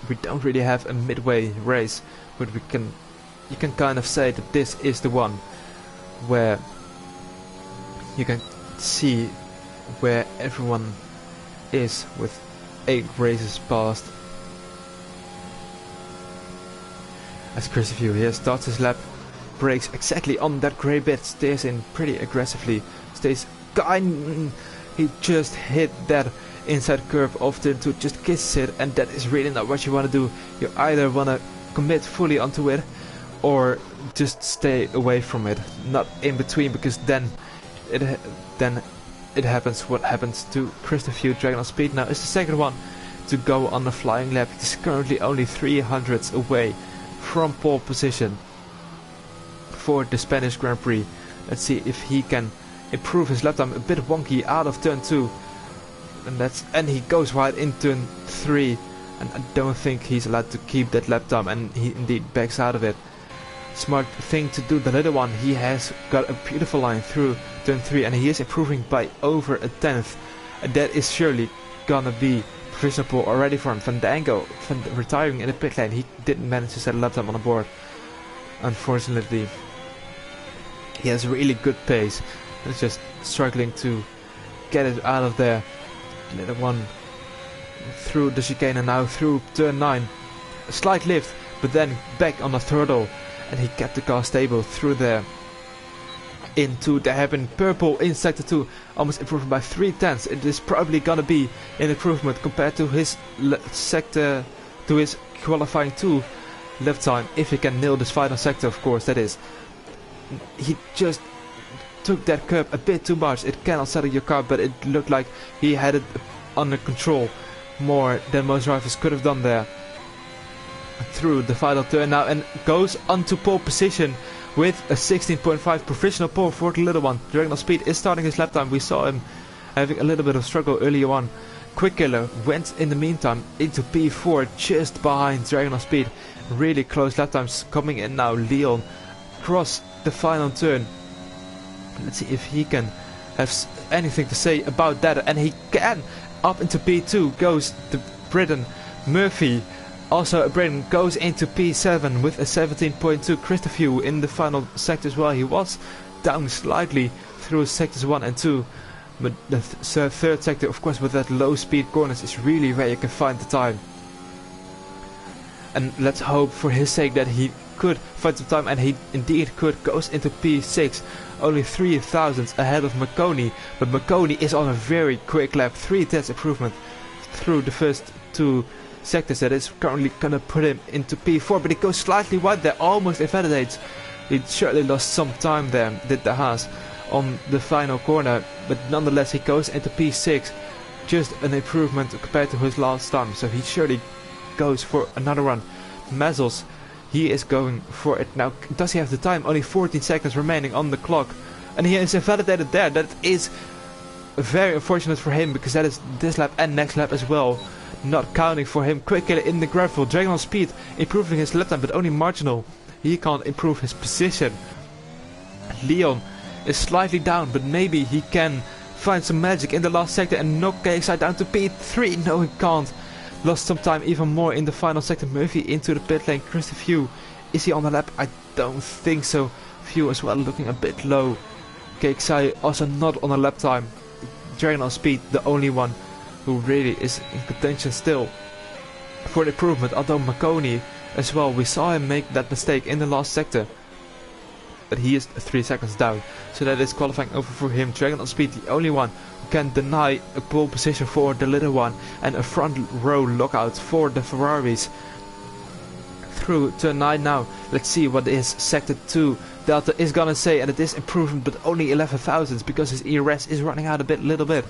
We don't really have a midway race, but you can kind of say that this is the one where you can see where everyone is with 8 races past. As Chris View here starts his lap, brakes exactly on that grey bit, stays in pretty aggressively, stays kind. He just hit that inside curve of turn 2, just kisses it, and that is really not what you want to do. You either want to commit fully onto it or just stay away from it, not in between, because then it happens what happens to Chris View. Dragon on Speed now is the second one to go on the flying lap. He's currently only 300ths away from pole position for the Spanish Grand Prix. Let's see if he can improve his lap time. A bit wonky out of turn 2, and he goes wide in turn 3, and I don't think he's allowed to keep that lap time, and he indeed backs out of it. Smart thing to do, the little one. He has got a beautiful line through turn 3, and he is improving by over a tenth, and that is surely gonna be provisional pole already for him. Fandango retiring in the pit lane. He didn't manage to set a lap time on the board, unfortunately. He has really good pace. He's just struggling to get it out of there. Little one through the chicane and now through turn 9. A slight lift, but then back on the throttle, and he kept the car stable through there. Into the hairpin purple in sector 2, almost improving by 3/10. It is probably gonna be an improvement compared to his his qualifying 2 lap time, if he can nail this final sector, of course. That is, he just took that curb a bit too much. It cannot settle your car, but it looked like he had it under control more than most drivers could have done there. Through the final turn now, and goes onto pole position with a 16.5 provisional pole for the little one. Dragon on Speed is starting his lap time. We saw him having a little bit of struggle earlier on. Quick Killer went in the meantime into P4, just behind Dragon on Speed. Really close lap times coming in now. Leon cross the final turn. Let's see if he can have anything to say about that, and he can. Up into P2 goes the Briton. Murphy, also a Briton, goes into P7 with a 17.2. Chris View in the final sector as well. He was down slightly through sectors 1 and 2, but the third sector, of course, with that low speed corners, is really where you can find the time. And let's hope for his sake that he could find some time, and he indeed could. Goes into P6, only 3 thousandths ahead of McConey, but McConey is on a very quick lap. 3/10 improvement through the first 2 sectors. That is currently gonna put him into P4, but he goes slightly wide there, almost invalidates. He surely lost some time there, did the Haas, on the final corner, but nonetheless he goes into P6, just an improvement compared to his last time, so he surely goes for another run. Mazzles, he is going for it now. Does he have the time? Only 14 seconds remaining on the clock, and he is invalidated there. That is very unfortunate for him, because that is this lap and next lap as well not counting for him. Quick Killer in the gravel. Dragon on Speed improving his lap time, but only marginal. He can't improve his position. Leon is slightly down, but maybe he can find some magic in the last sector and knock KXI down to P3. No, he can't. Lost some time even more in the final sector. Murphy into the pit lane. Chris View, is he on the lap? I don't think so. View as well looking a bit low. KXI also not on a lap time. Dragon on Speed, the only one who really is in contention still for the improvement, although McConey as well, we saw him make that mistake in the last sector, but he is 3 seconds down, so that is qualifying over for him. Dragon on Speed, the only one who can deny a pole position for the little one, and a front row lockout for the Ferraris. Through turn 9 now, let's see what his sector 2 Delta is gonna say, and it is improvement, but only 11 thousandths, because his ERS is running out a little bit.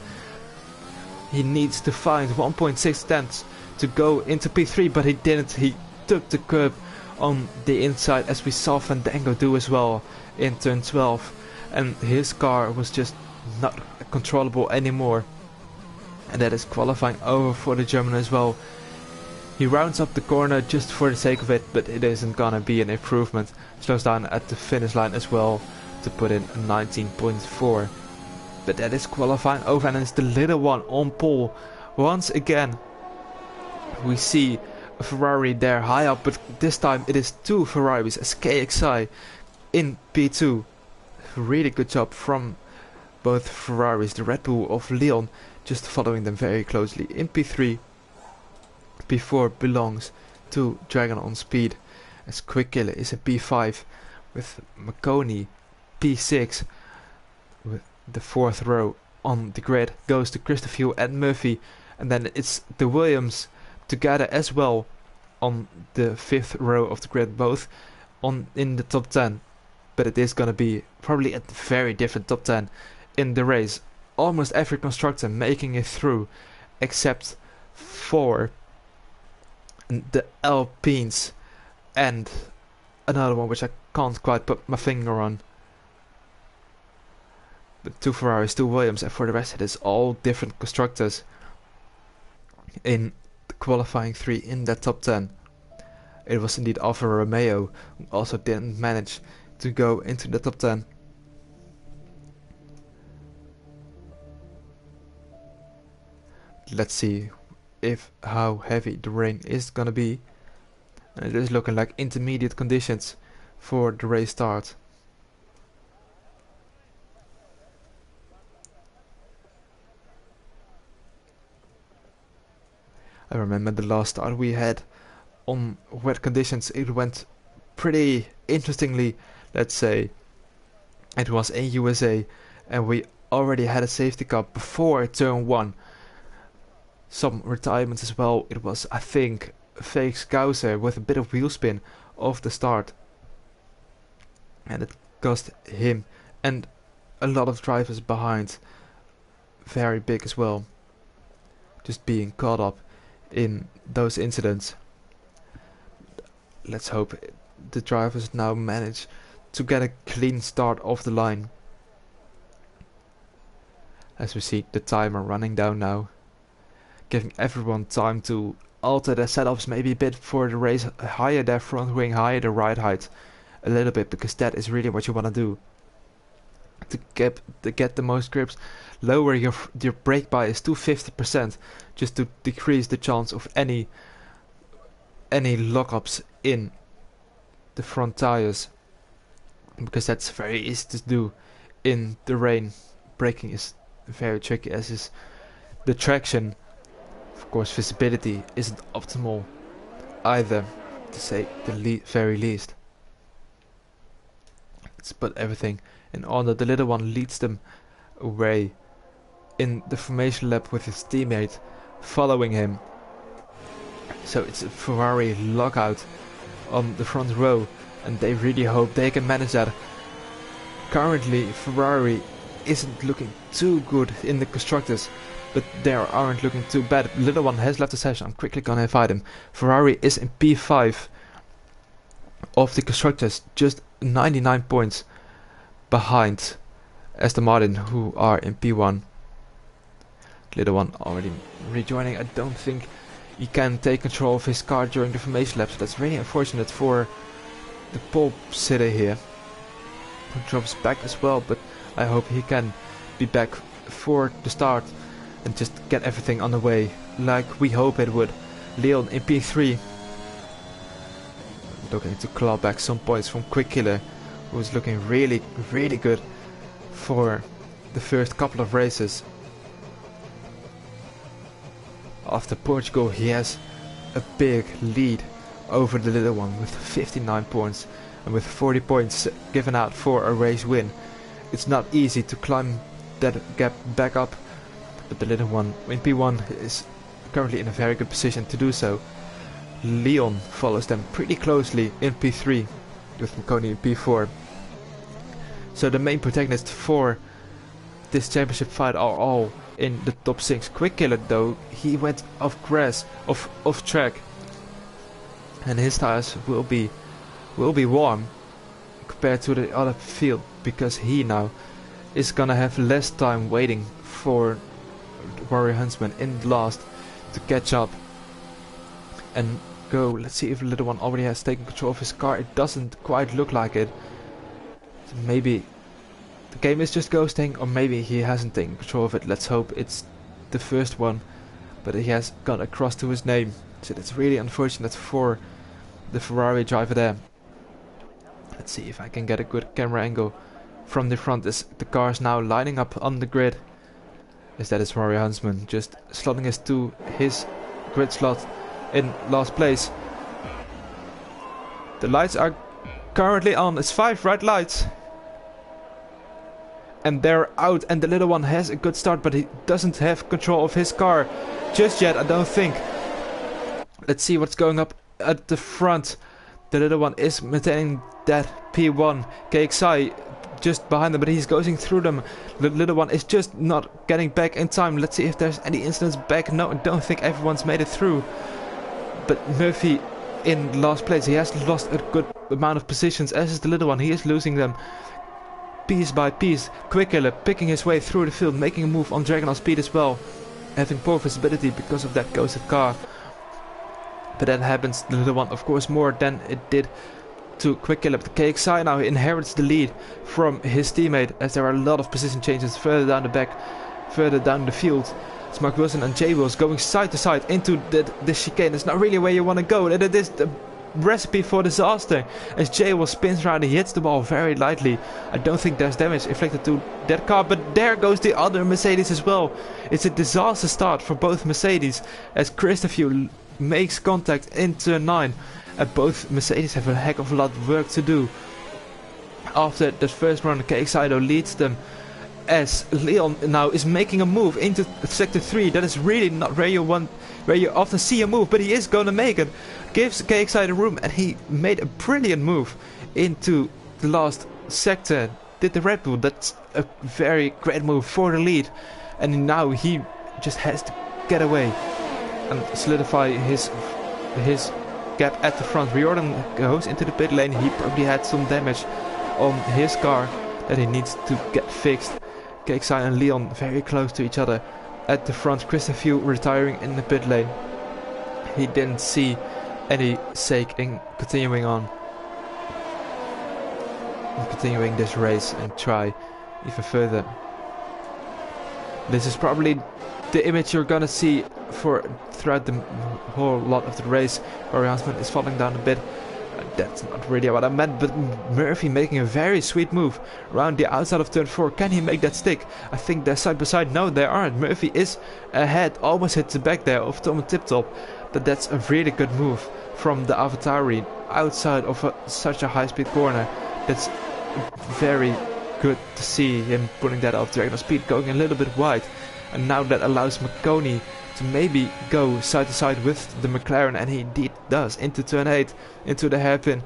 He needs to find 1.6 tenths to go into P3, but he didn't. He took the curb on the inside, as we saw Fandango do as well in turn 12, and his car was just not controllable anymore, and that is qualifying over for the German as well. He rounds up the corner just for the sake of it, but it isn't gonna be an improvement. Slows down at the finish line as well to put in a 19.4. But that is qualifying over, and it's the little one on pole once again we see a Ferrari there high up, but this time it is two Ferraris as KXI in P2. Really good job from both Ferraris. The Red Bull of Leon just following them very closely in P3. P4 belongs to Dragon on Speed, as Quick Killer is a P5 with Marconi P6. With the fourth row on the grid goes to Christopher and Murphy, and then it's the Williams together as well on the fifth row of the grid, both in the top 10. But it is gonna be probably a very different top 10 in the race. Almost every constructor making it through except for the Alpines and another one which I can't quite put my finger on. But two Ferraris, two Williams, and for the rest it is all different constructors in the qualifying 3 in that top 10. It was indeed Alfa Romeo who also didn't manage to go into the top 10. Let's see how heavy the rain is gonna be. And it is looking like intermediate conditions for the race start. I remember the last start we had on wet conditions. It went pretty interestingly, let's say. It was in USA and we already had a safety car before turn 1. Some retirements as well. It was, I think, Felix Gauser with a bit of wheel spin off the start. And it cost him and a lot of drivers behind very big as well. Just being caught up in those incidents. Let's hope the drivers now manage to get a clean start off the line. As we see the timer running down now, giving everyone time to alter their setups maybe a bit for the race, higher their front wing, higher the ride height a little bit, because that is really what you want to do to get the most grips. Lower your brake bias to 50% just to decrease the chance of any lockups in the front tires, because that's very easy to do in the rain. Braking is very tricky, as is the traction. Of course, visibility isn't optimal either, to say the very least. Let's put everything in order. The little one leads them away in the formation lap with his teammate following him. So it's a Ferrari lockout on the front row, and they really hope they can manage that. Currently Ferrari isn't looking too good in the constructors, but they aren't looking too bad. Little one has left the session. I'm quickly gonna invite him. Ferrari is in P5 of the constructors, just 99 points behind Aston Martin, who are in P1. Little one already rejoining. I don't think he can take control of his car during the formation lap, so that's really unfortunate for the pole sitter here, who drops back as well, but I hope he can be back for the start and just get everything on the way like we hope it would. Leon in P3 looking to claw back some points from Quick Killer, who was looking really good for the first couple of races. After Portugal, he has a big lead over the little one with 59 points, and with 40 points given out for a race win. It's not easy to climb that gap back up, but the little one in P1 is currently in a very good position to do so. Leon follows them pretty closely in P3 with Marconi in P4. So the main protagonists for this championship fight are all in the top 6. Quick Killer though, he went off grass, off track, and his tires will be warm compared to the other field, because he now is gonna have less time waiting for Warrior Huntsman in last to catch up and go. Let's see if the little one already has taken control of his car. It doesn't quite look like it. So maybe the game is just ghosting, or maybe he hasn't taken control of it. Let's hope it's the first one, but he has got a cross to his name So that's really unfortunate for the Ferrari driver there. Let's see if I can get a good camera angle from the front as the car is now lining up on the grid. As that is Rory Huntsman just slotting us to his grid slot in last place. The lights are currently on. It's 5 red lights. And they're out, and the little one has a good start, but he doesn't have control of his car just yet, I don't think. Let's see what's going up at the front. The little one is maintaining that P1. KXI just behind them, but he's going through them. The little one is just not getting back in time. Let's see if there's any incidents back. No, I don't think everyone's made it through. But Murphy in last place. He has lost a good amount of positions, as is the little one. He is losing them piece by piece. Quickiller picking his way through the field, making a move on Dragon on speed as well, having poor visibility because of that ghosted car. But that happens the little one, of course, more than it did to Quickiller. But the KXI now inherits the lead from his teammate, as there are a lot of position changes further down the back, further down the field. It's Mark Wilson and Jay Wills going side to side into the chicane. It's not really where you want to go. It is the recipe for disaster, as Jay Wills spins around. He hits the ball very lightly. I don't think there's damage inflicted to that car, but there goes the other Mercedes as well. It's a disaster start for both Mercedes, as Christopher makes contact in turn 9. And both Mercedes have a heck of a lot of work to do. After that first run, KXI though leads them, as Leon now is making a move into sector 3. That is really not where you often see a move, but he is going to make it. Gives KXI the room, and he made a brilliant move into the last sector. Did the Red Bull. That's a very great move for the lead, and now he just has to get away and solidify his gap at the front. Riordan goes into the pit lane. He probably had some damage on his car that he needs to get fixed. KXI and Leon very close to each other at the front. Christopher retiring in the pit lane. He didn't see any sake in continuing on, continuing this race and try even further. This is probably the image you're gonna see for throughout the whole lot of the race, where Huntsman is falling down a bit. That's not really what I meant, but Murphy making a very sweet move around the outside of turn 4. Can he make that stick? I think they're side by side. No, they aren't. Murphy is ahead, almost hits the back there of Tom Tiptop, but that's a really good move from the AlphaTauri outside of such a high-speed corner. That's very good to see him pulling that off. Dragon speed going a little bit wide, and now that allows McConey to maybe go side to side with the McLaren, and he indeed does, into turn 8, into the hairpin.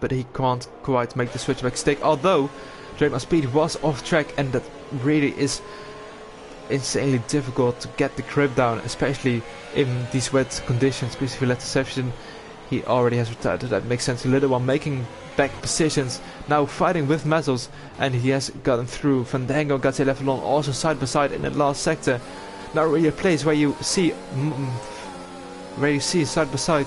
But he can't quite make the switchback stick, although Dragon speed was off track, and that really is insanely difficult to get the grip down, especially in these wet conditions. Christopher led deception. He already has retired, so that makes sense. The little one making back positions, now fighting with Mazzles, and he has gotten through. Fandango and Gatsy Levelon also side by side in the last sector. Not really a place where you see side by side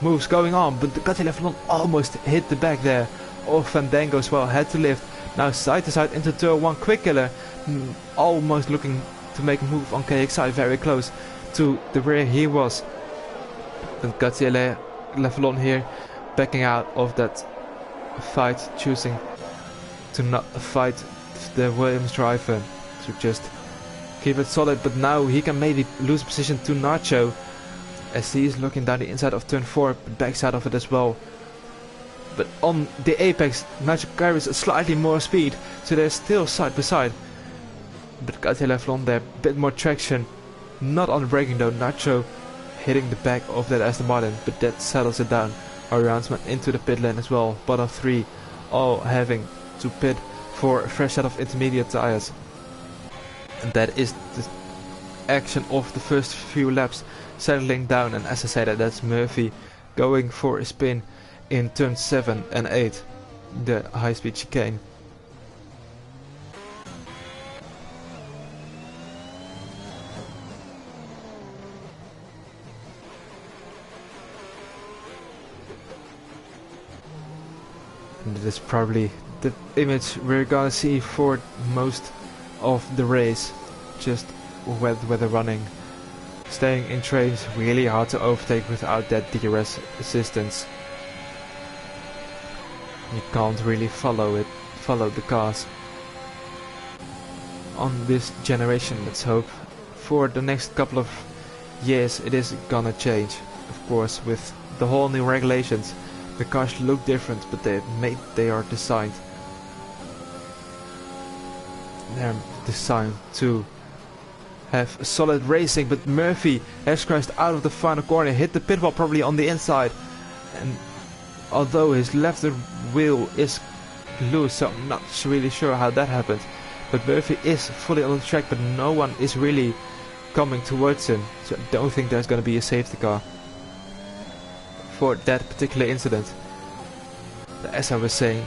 moves going on, but the Gatsy Levelon almost hit the back there of Fandango as well. Had to lift now side to side into turn 1. Quickiller almost looking to make a move on KXI, very close to the rear he was. And Gatsy Levelon here backing out of that fight, choosing to not fight the Williams driver, to just keep it solid. But now he can maybe lose position to Nacho, as he is looking down the inside of turn 4, but backside of it as well. But on the apex, Nacho carries slightly more speed, so they're still side by side. But Gatsy Levelon there, a bit more traction, not on the braking though. Nacho hitting the back of that Aston Martin, but that settles it down. Roundsman into the pit lane as well. Bottom 3 all having to pit for a fresh set of intermediate tires. And that is the action of the first few laps settling down, and as I said, that's Murphy going for a spin in turn 7 and 8, the high speed chicane. And this is probably the image we're gonna see for most of the race, just with the running Staying in trains really hard to overtake without that DRS assistance. You can't really follow the cars. On this generation, let's hope for the next couple of years it is gonna change. Of course, with the whole new regulations, the cars look different, but they are designed. They're designed to have solid racing, but Murphy has crashed out of the final corner, hit the pit wall probably on the inside, and although his left wheel is loose, so I'm not really sure how that happened, but Murphy is fully on the track, but no one is really coming towards him, so I don't think there's going to be a safety car for that particular incident. As I was saying,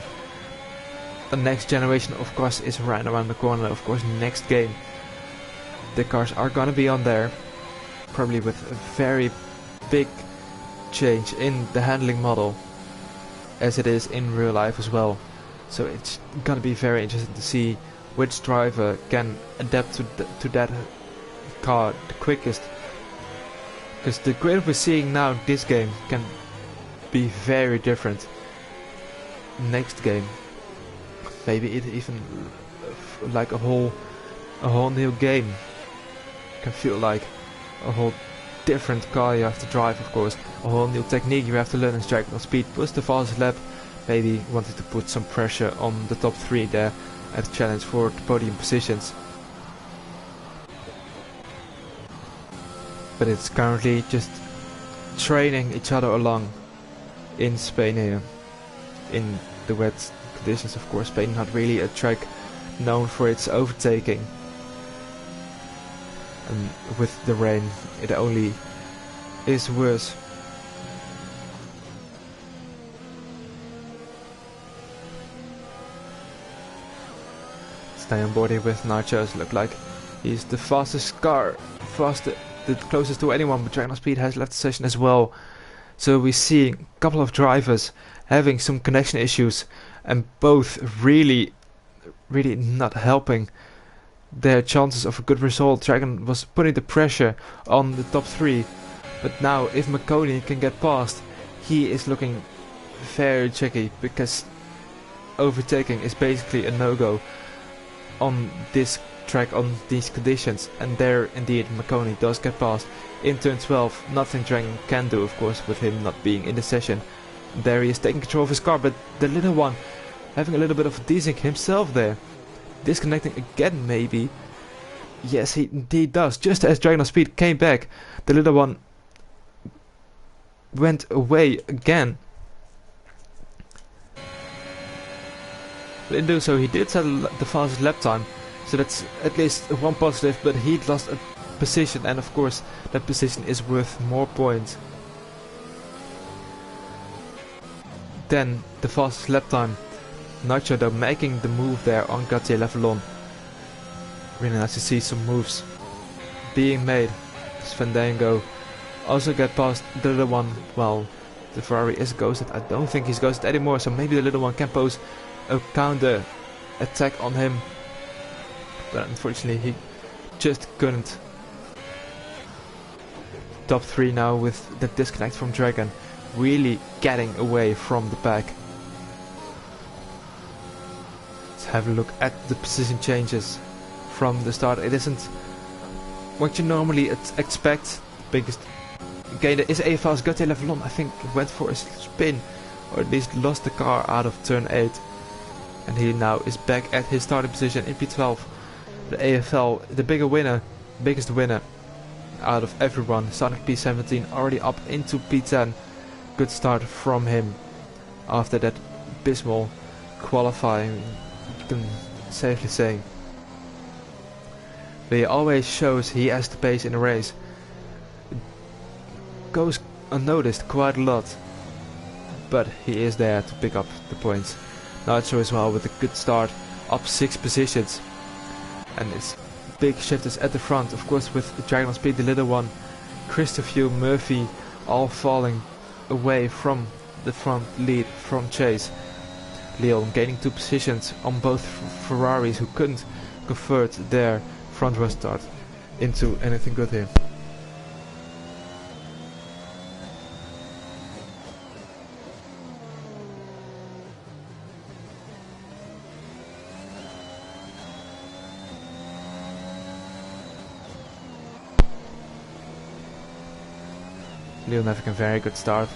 the next generation of course is right around the corner. Of course, next game the cars are gonna be on there, probably with a very big change in the handling model, as it is in real life as well. So it's gonna be very interesting to see which driver can adapt to that car the quickest, because the grid we're seeing now in this game can be very different next game. Maybe it even like a whole new game. Can feel like a whole different car you have to drive, of course, a whole new technique you have to learn in Dragon Speed. Plus the fastest lap, maybe wanted to put some pressure on the top 3 there at the challenge for the podium positions. But it's currently just training each other along in Spain here, in the wet conditions. Of course, Spain not really a track known for its overtaking. And with the rain, it only is worse. Stay on board here with Nachos. Look like he's the fastest car, the closest to anyone, but Dragon Speed has left the session as well. So we see a couple of drivers having some connection issues, and both really not helping their chances of a good result. Dragon was putting the pressure on the top 3, but now if McConey can get past, he is looking very tricky, because overtaking is basically a no-go on this track, on these conditions. And there indeed McConey does get past in turn 12. Nothing Dragon can do, of course, with him not being in the session. There he is taking control of his car, but the little one having a little bit of desync himself there. Disconnecting again, maybe. Yes, he indeed does. Just as Dragon Speed came back, the little one went away again. But in doing so, he did settle the fastest lap time, so that's at least one positive, but he lost a position, and of course that position is worth more points than the fastest lap time. Nacho though making the move there on Gautier Levelon. Really nice to see some moves being made. Svendango also get past the little one. Well, the Ferrari is ghosted. I don't think he's ghosted anymore, so maybe the little one can pose a counter attack on him. But unfortunately he just couldn't. Top 3 now with the disconnect from Dragon, really getting away from the pack. Have a look at the position changes from the start. It isn't what you normally expect. Biggest gainer is AFL's Gautier Levelon. I think went for a spin, or at least lost the car out of turn 8, and he now is back at his starting position in P12. The AFL, the biggest winner out of everyone, starting P17, already up into P10. Good start from him after that abysmal qualifying, you can safely say. But he always shows he has the pace in a race. It goes unnoticed quite a lot, but he is there to pick up the points. Nacho as well with a good start, up 6 positions, and it's big shifters at the front, of course, with Dragon Speed, the little one, Christopher, Murphy, all falling away from the front lead from Chase. Leon gaining 2 positions on both Ferraris, who couldn't convert their front row start into anything good here. Leon having a very good start,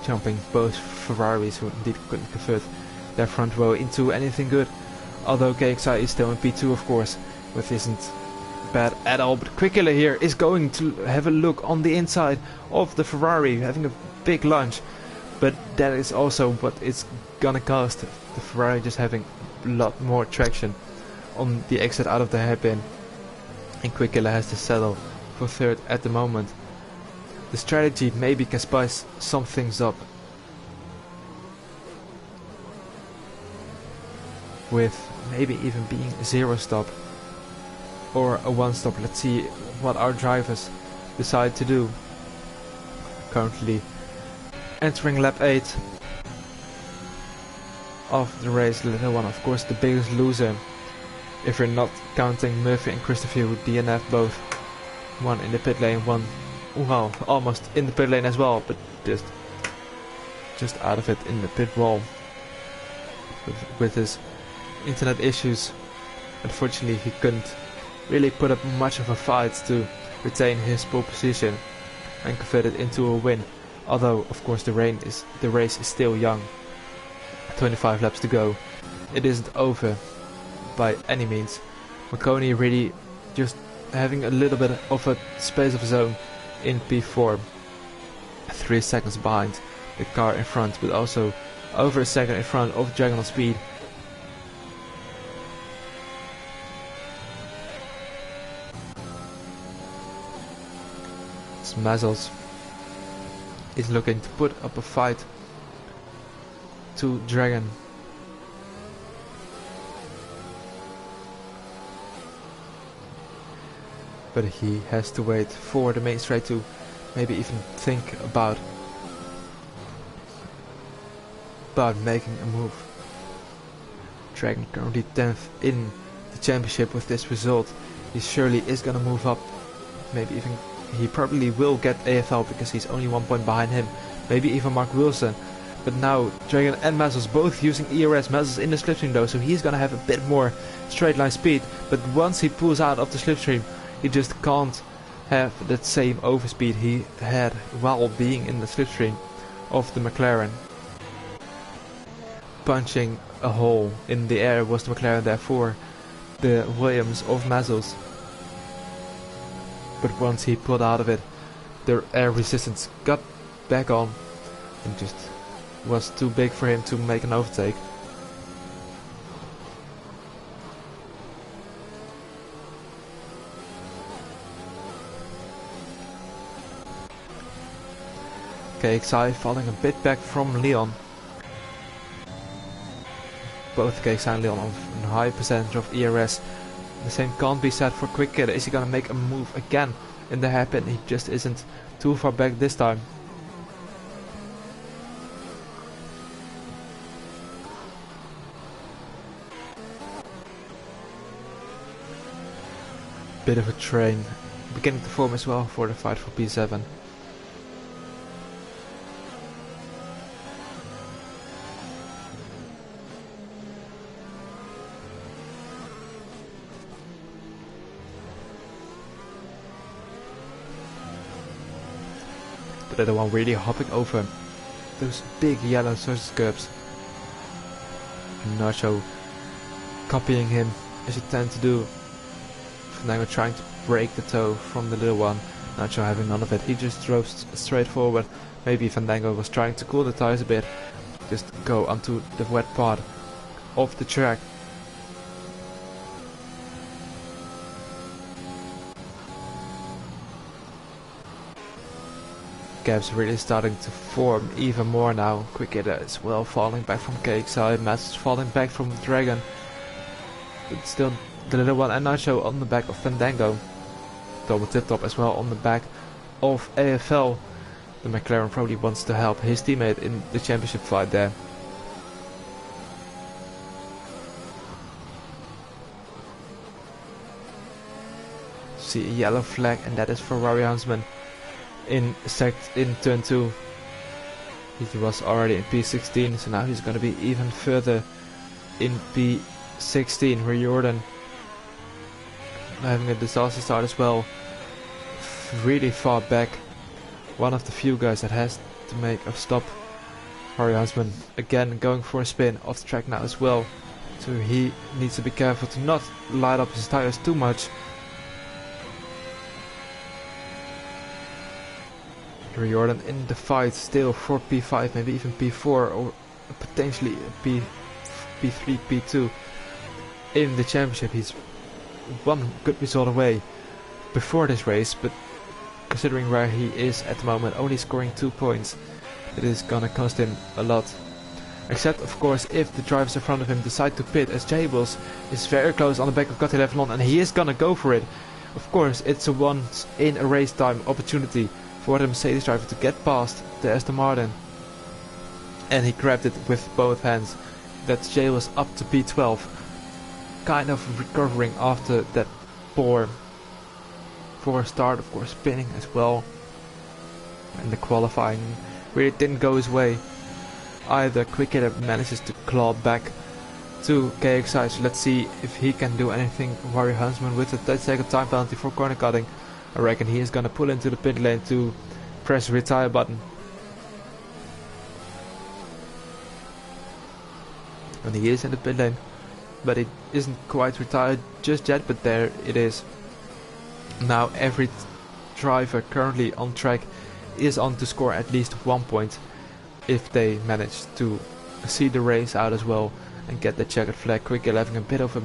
jumping both Ferraris who indeed couldn't convert their front row into anything good. Although KXI is still in P2 of course, which isn't bad at all. But Quickiller here is going to have a look on the inside of the Ferrari, having a big lunge. But that is also what it's gonna cost. The Ferrari just having a lot more traction on the exit out of the hairpin. And Quickiller has to settle for third at the moment. The strategy maybe can spice some things up with maybe even being a 0 stop or a 1 stop. Let's see what our drivers decide to do. Currently entering lap 8 of the race. Little one, of course, the biggest loser, if you're not counting Murphy and Christopher, who DNF both. One in the pit lane, one, well, almost in the pit lane as well, but just out of it in the pit wall. With his internet issues, unfortunately he couldn't really put up much of a fight to retain his pole position and convert it into a win. Although of course the race is still young. 25 laps to go. It isn't over by any means. Marconi really just having a little bit of a space of his own in P4. 3 seconds behind the car in front, but also over a second in front of Dragon on speed. Mazels is looking to put up a fight to Dragon. But he has to wait for the main straight to maybe even think about making a move. Dragon currently 10th in the championship with this result. He surely is gonna move up. Maybe even he probably will get AFL because he's only 1 point behind him. Maybe even Mark Wilson. But now Dragon and Mazels both using ERS. Mazels in the slipstream though, so he's gonna have a bit more straight line speed. But once he pulls out of the slipstream, he just can't have that same overspeed he had while being in the slipstream of the McLaren. Punching a hole in the air was the McLaren there for the Williams of Mazels. But once he pulled out of it, the air resistance got back on and just was too big for him to make an overtake. KXI falling a bit back from Leon. Both KXI and Leon on a high percentage of ERS. The same can't be said for Quickiller. Is he gonna make a move again in the hairpin? He just isn't too far back this time. Bit of a train beginning to form as well for the fight for P7. The other one really hopping over those big yellow surface curbs. Nacho copying him as he tends to do. Fandango trying to break the toe from the little one. Nacho having none of it. He just drove straight forward. Maybe Fandango was trying to cool the tires a bit. Just go onto the wet part of the track. Gaps really starting to form even more now. Quickiller as well falling back from KXI. Mass falling back from Dragon. But still the little one and Nacho on the back of Fandango. Double tip top as well on the back of AFL. The McLaren probably wants to help his teammate in the championship fight there. See a yellow flag, and that is Ferrari Huntsman in turn 2. He was already in P16, so now he's going to be even further in P16. Riordan having a disaster start as well. really far back. One of the few guys that has to make a stop. Harry Huntsman again going for a spin off the track now as well. So he needs to be careful to not light up his tires too much. Jordan in the fight still for P5, maybe even P4 or potentially P3, P2 in the championship. He's one good result away before this race, but considering where he is at the moment, only scoring 2 points, it is gonna cost him a lot. Except of course if the drivers in front of him decide to pit, as Jables is very close on the back of Gauthier Levelon and he is gonna go for it. Of course it's a once in a race time opportunity for the Mercedes driver to get past the Aston Martin, and he grabbed it with both hands. That's Jables up to P12, kind of recovering after that poor start, of course spinning as well, and the qualifying really didn't go his way either. Quicker manages to claw back to KXI, so let's see if he can do anything. Warrior Huntsman with a 30-second time penalty for corner cutting. I reckon he is gonna pull into the pit lane to press the retire button. And he is in the pit lane, but it isn't quite retired just yet, but there it is. Now every driver currently on track is on to score at least 1 point if they manage to see the race out as well and get the checkered flag. Quickly having a bit of a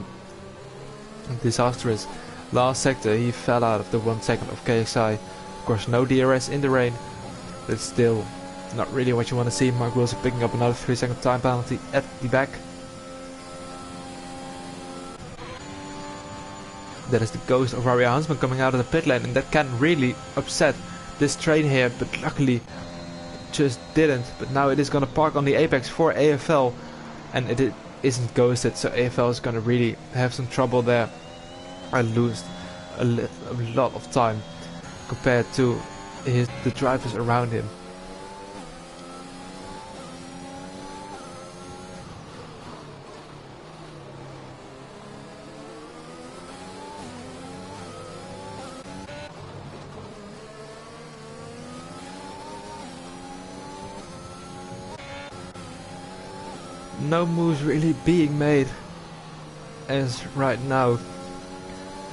disastrous last sector. He fell out of the 1 second of KXI. Of course no DRS in the rain, but still not really what you want to see. Mark Wilson picking up another 3-second time penalty at the back. That is the ghost of Warrior Huntsman coming out of the pit lane, and that can really upset this train here, but luckily just didn't. But now it is going to park on the apex for AFL, and it isn't ghosted, so AFL is going to really have some trouble there. I lose a lot of time compared to the drivers around him. No moves really being made as right now.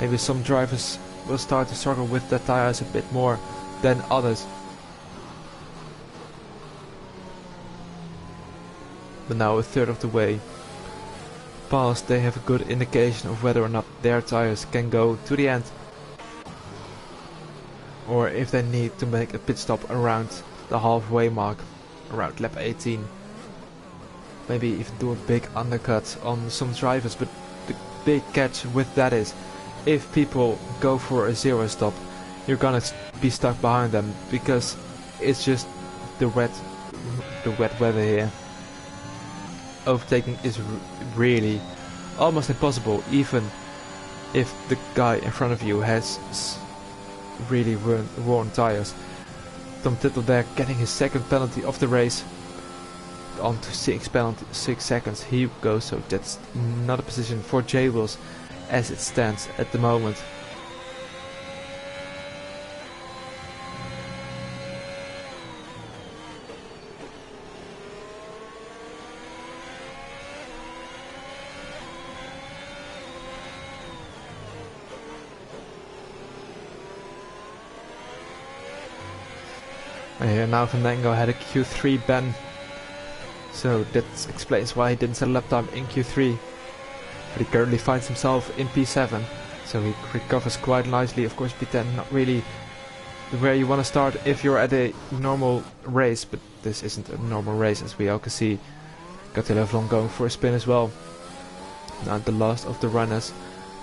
Maybe some drivers will start to struggle with their tires a bit more than others. But now a third of the way past, they have a good indication of whether or not their tires can go to the end, or if they need to make a pit stop around the halfway mark, around lap 18. Maybe even do a big undercut on some drivers, but the big catch with that is, if people go for a zero stop, you're gonna be stuck behind them, because it's just the wet weather here. Overtaking is really almost impossible, even if the guy in front of you has really worn tires. Tom Tittle there getting his second penalty of the race. On to 6 seconds he goes, so that's not a position for Jables as it stands at the moment. And here now Fandango had a Q3 ban, so that explains why he didn't set a lap time in Q3. But he currently finds himself in P7, so he recovers quite nicely. Of course P10 not really where you want to start if you're at a normal race, but this isn't a normal race, as we all can see. Gauthier Levelon going for a spin as well. Now the last of the runners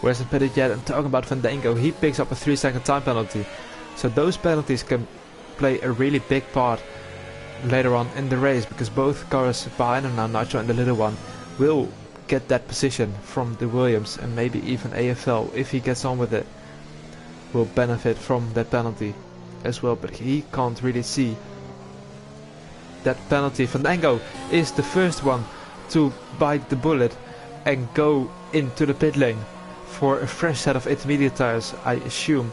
who hasn't pitted yet. I'm talking about Fandango. He picks up a 3-second time penalty, so those penalties can play a really big part later on in the race, because both cars behind him now, Nacho and the little one, will get that position from the Williams, and maybe even AFL, if he gets on with it, will benefit from that penalty as well, but he can't really see that penalty. Fandango is the first one to bite the bullet and go into the pit lane for a fresh set of intermediate tires, I assume.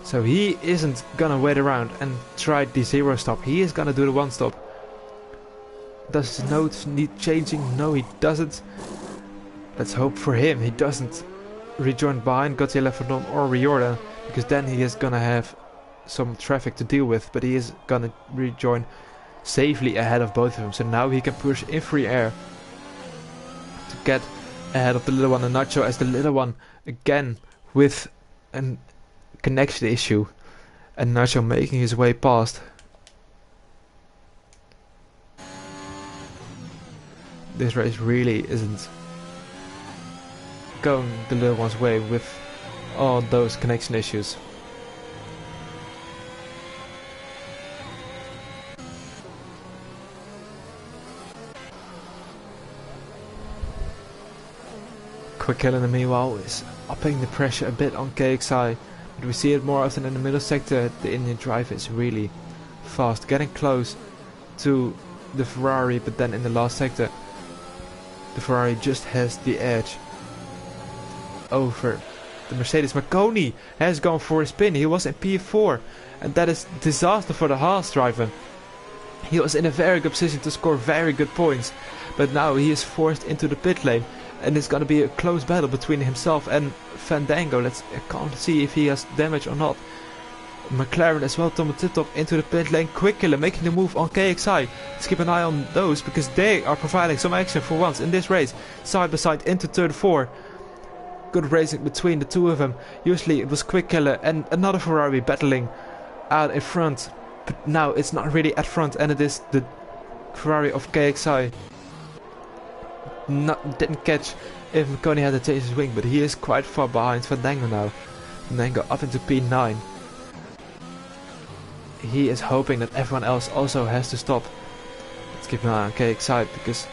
So he isn't gonna wait around and try the 0 stop. He is gonna do the 1 stop. Does his notes need changing? No, he doesn't. Let's hope for him he doesn't rejoin behind Gauthier Leffernon or Riordan, because then he is gonna have some traffic to deal with, but he is gonna rejoin safely ahead of both of them. So now he can push in free air to get ahead of the little one and Nacho, as the little one again with a connection issue, and Nacho making his way past. This race really isn't going the little one's way with all those connection issues. Quick Kill in the meanwhile is upping the pressure a bit on KXI, but we see it more often in the middle sector. The Indian driver is really fast, getting close to the Ferrari, but then in the last sector the Ferrari just has the edge over the Mercedes. Marconi has gone for a spin. He was in P4, and that is disaster for the Haas driver. He was in a very good position to score very good points, but now he is forced into the pit lane, and it's gonna be a close battle between himself and Fandango. I can't see if he has damage or not. McLaren as well, Tom Tip-Top into the pit lane. Quick Killer making the move on KXI. Let's keep an eye on those, because they are providing some action for once in this race. Side by side into turn 4. Good racing between the two of them. Usually it was Quick Killer and another Ferrari battling out in front, but now it's not really at front, and it is the Ferrari of KXI. Didn't catch if Marconi had to change his wing, but he is quite far behind Fandango now. Fandango up into P9. He is hoping that everyone else also has to stop. Let's keep an eye on KXI, because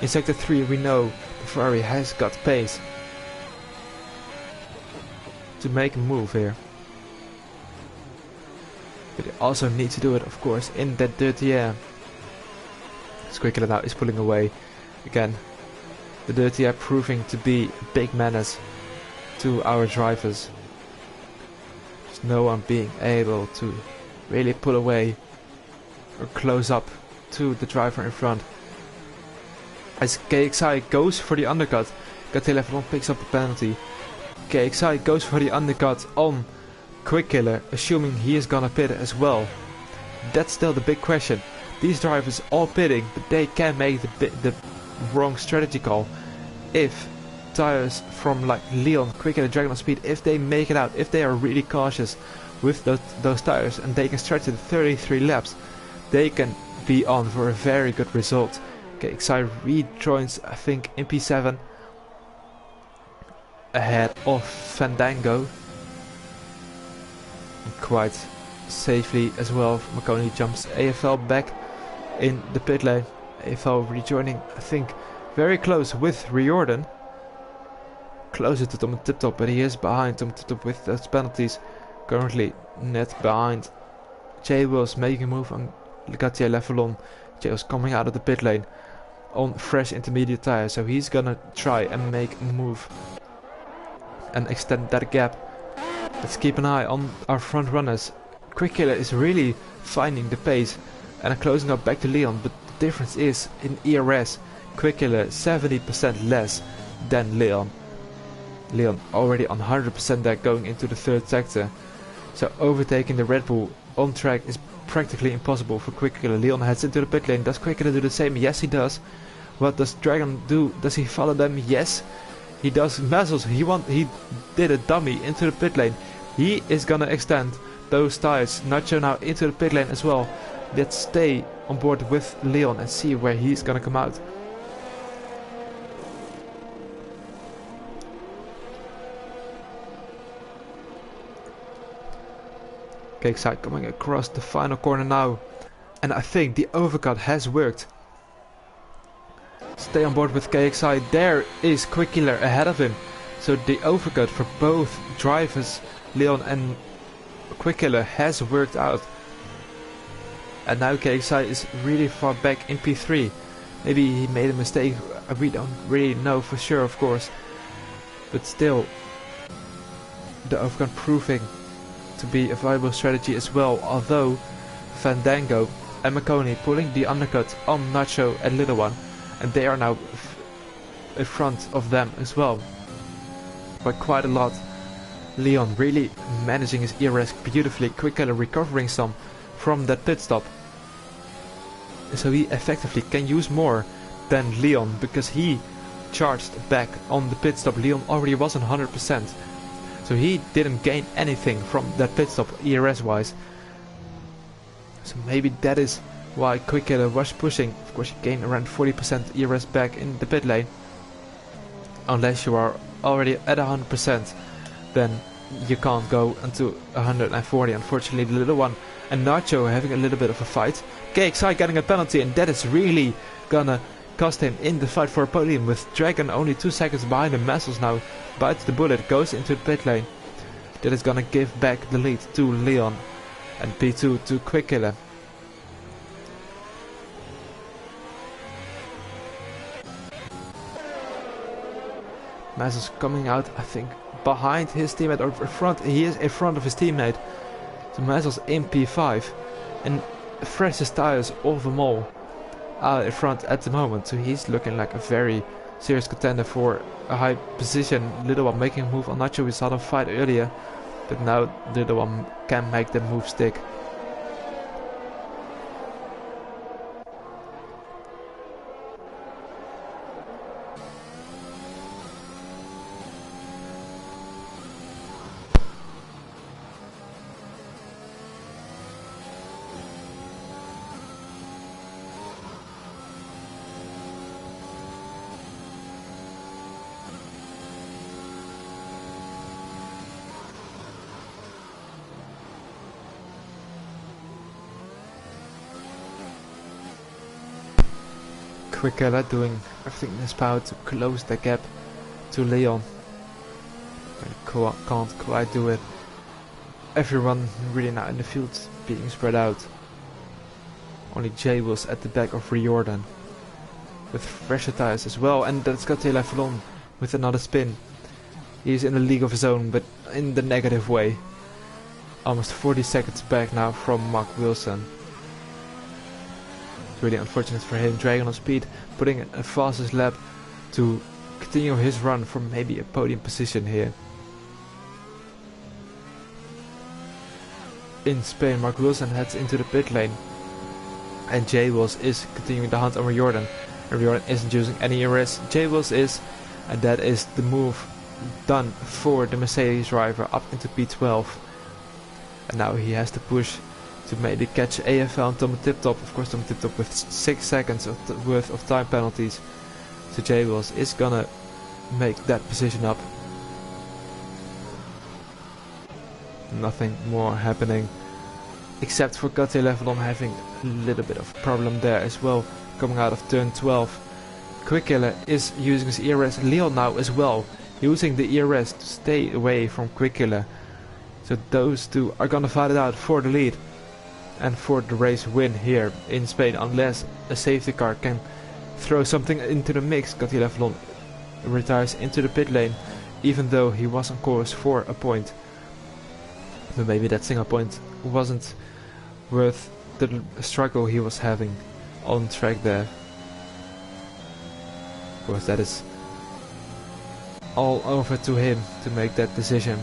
in sector 3 we know the Ferrari has got pace to make a move here. But they also need to do it, of course, in that dirty air. Squiggler now is pulling away again. The dirty air proving to be a big menace to our drivers. There's no one being able to really pull away or close up to the driver in front. As KXI goes for the undercut, Gauthier Leffernon picks up the penalty. KXI goes for the undercut on Quick Killer, assuming he is gonna pit as well. That's still the big question. These drivers all pitting, but they can make the wrong strategy call. If tires from like Leon, Quick Killer, Dragon Speed, if they make it out, if they are really cautious with those tires and they can stretch it 33 laps, they can be on for a very good result. KXI rejoins, I think, in P7 ahead of Fandango, and quite safely as well. Marconi jumps AFL back in the pit lane. AFL rejoining, I think, very close with Riordan, closer to Tom Tip-Top, but he is behind Tom Tip-Top with those penalties. Currently net behind. Jay Wills making a move on Gauthier Leffernon. Jay was coming out of the pit lane on fresh intermediate tires, so he's gonna try and make a move and extend that gap. Let's keep an eye on our front runners. Quick Killer is really finding the pace and closing up back to Leon, but the difference is in ERS, Quick Killer 70% less than Leon. Leon already on 100% there going into the third sector. So overtaking the Red Bull on track is practically impossible for Quick Killer. Leon heads into the pit lane. Does Quick Killer do the same? Yes, he does. What does Dragon do? Does he follow them? Yes, he does. Mazzles, he did a dummy into the pit lane. He is gonna extend those tires. Nacho now into the pit lane as well. Let's stay on board with Leon and see where he's gonna come out. KXI coming across the final corner now, and I think the overcut has worked. Stay on board with KXI. There is Quick Killer ahead of him, so the overcut for both drivers, Leon and Quick Killer, has worked out. And now KXI is really far back in P3. Maybe he made a mistake, we don't really know for sure, of course, but still the overcut proving to be a viable strategy as well, although Fandango and Marconi pulling the undercut on Nacho and Little One, and they are now in front of them as well by quite a lot. Leon really managing his ERS beautifully, Quickly recovering some from that pit stop, so he effectively can use more than Leon because he charged back on the pit stop. Leon already was on 100%, so he didn't gain anything from that pit stop ERS wise. So maybe that is why Quickly was pushing. Of course, you gain around 40% ERS back in the pit lane. Unless you are already at 100%, then you can't go into 140. Unfortunately, the Little One and Nacho are having a little bit of a fight. KXI getting a penalty, and that is really gonna cost him in the fight for a podium, with Dragon only 2 seconds behind him. Massels now bites the bullet, goes into the pit lane. That is gonna give back the lead to Leon, and P2 to Quickly. Massels coming out, I think, behind his teammate, or in front. He is in front of his teammate. So Massels in P5, and freshest tires of them all out in front at the moment. So he's looking like a very serious contender for a high position. Little One making a move on Nacho. We saw them fight earlier, but now Little One can make the move stick. Quickly doing everything in his power to close the gap to Leon. But can't quite do it. Everyone really now in the field being spread out. Only Jay was at the back of Riordan with fresher tires as well, and that's got Leflon with another spin. He's in a league of his own, but in the negative way. Almost 40 seconds back now from Mark Wilson. Really unfortunate for him. Dragon on speed, putting a fastest lap to continue his run for maybe a podium position here. In Spain, Mark Wilson heads into the pit lane, and J Wills is continuing the hunt on Riordan. And Riordan isn't using any ERS. J Wills is, and that is the move done for the Mercedes driver up into P12. And now he has to push to maybe catch AFL and Tom Tip Top. Of course, Tom Tip Top with 6 seconds worth of time penalties. So J Wills is gonna make that position up. Nothing more happening except for Gauthier Levelon having a little bit of problem there as well, coming out of turn 12. Quickly is using his ERS. Leon now as well using the ERS to stay away from Quickly. So those two are gonna fight it out for the lead and for the race win here in Spain, unless a safety car can throw something into the mix. Gauthier Levelon retires into the pit lane, even though he was on course for a point. But maybe that single point wasn't worth the struggle he was having on track there. Of course, that is all over to him to make that decision.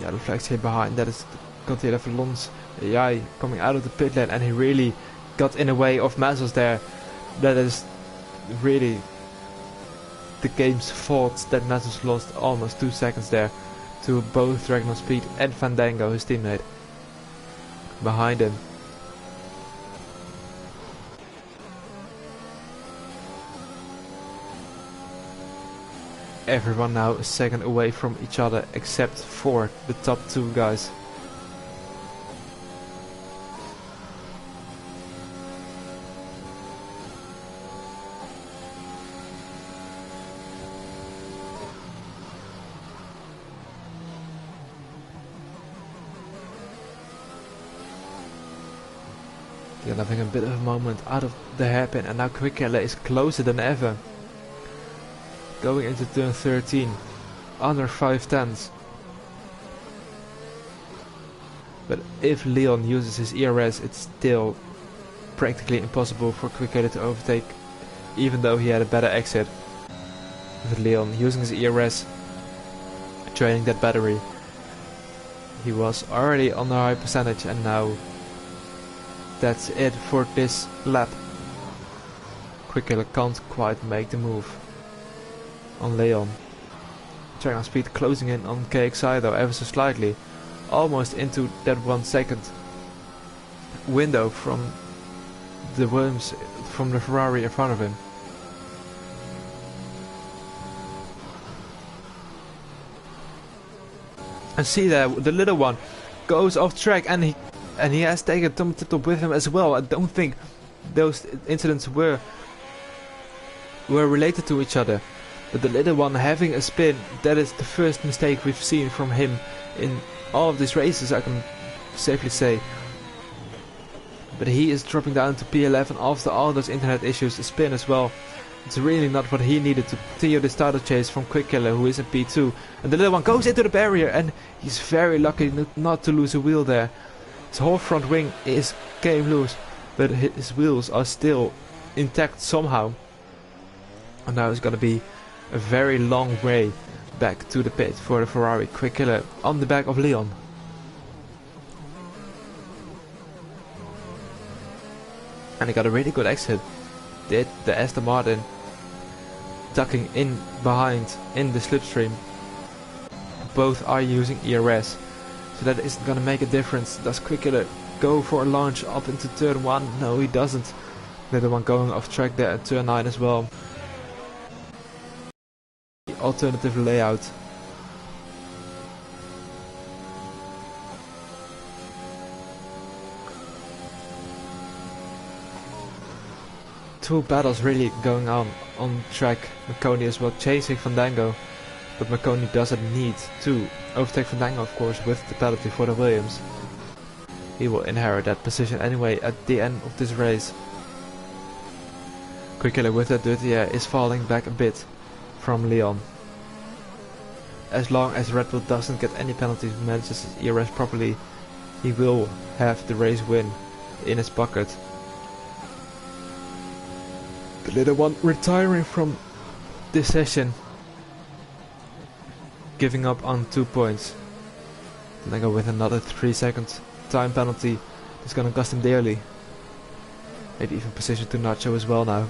The flags here behind, that is Gauthier Levelon's AI coming out of the pit lane, and he really got in the way of Mazzles there. That is really the game's fault that Mazzles lost almost 2 seconds there to both Dragon on Speed and Fandango, his teammate, behind him. Everyone now a second away from each other except for the top 2 guys. They're having a bit of a moment out of the hairpin, and now Quickiller is closer than ever. Going into turn 13, under 5/10. But if Leon uses his ERS, it's still practically impossible for Quickiller to overtake, even though he had a better exit. With Leon using his ERS, draining that battery, he was already on a high percentage, and now that's it for this lap. Quickiller can't quite make the move on Leon. Dragon speed closing in on KXI though ever so slightly, almost into that 1 second window from the Williams, from the Ferrari in front of him. And see there, the little one goes off track, and he has taken Tom Tip-Top with him as well. I don't think those incidents were related to each other. But the little one having a spin, that is the first mistake we've seen from him in all of these races, I can safely say. But he is dropping down to P11 after all those internet issues, a spin as well. It's really not what he needed to continue this title chase from Quickiller, who is in P2. And the little one goes into the barrier, and he's very lucky not to lose a wheel there. His whole front wing came loose, but his wheels are still intact somehow. And now it's gonna be a very long way back to the pit for the Ferrari. Quickiller on the back of Leon. And he got a really good exit. Did the Aston Martin, ducking in behind in the slipstream. Both are using ERS, so that isn't gonna make a difference. Does Quickiller go for a launch up into turn 1? No, he doesn't. The one going off track there at turn 9 as well. Alternative layout. Two battles really going on track. Marconi as well chasing Fandango, but Marconi doesn't need to overtake Fandango, of course, with the penalty for the Williams. He will inherit that position anyway at the end of this race. Quickiller with that dirty air is falling back a bit from Leon. As long as Red Bull doesn't get any penalties, manages his ERS properly, he will have the race win in his pocket. The little one retiring from this session, giving up on 2 points. And then go with another 3-second time penalty. It's gonna cost him dearly. Maybe even position to Nacho as well now.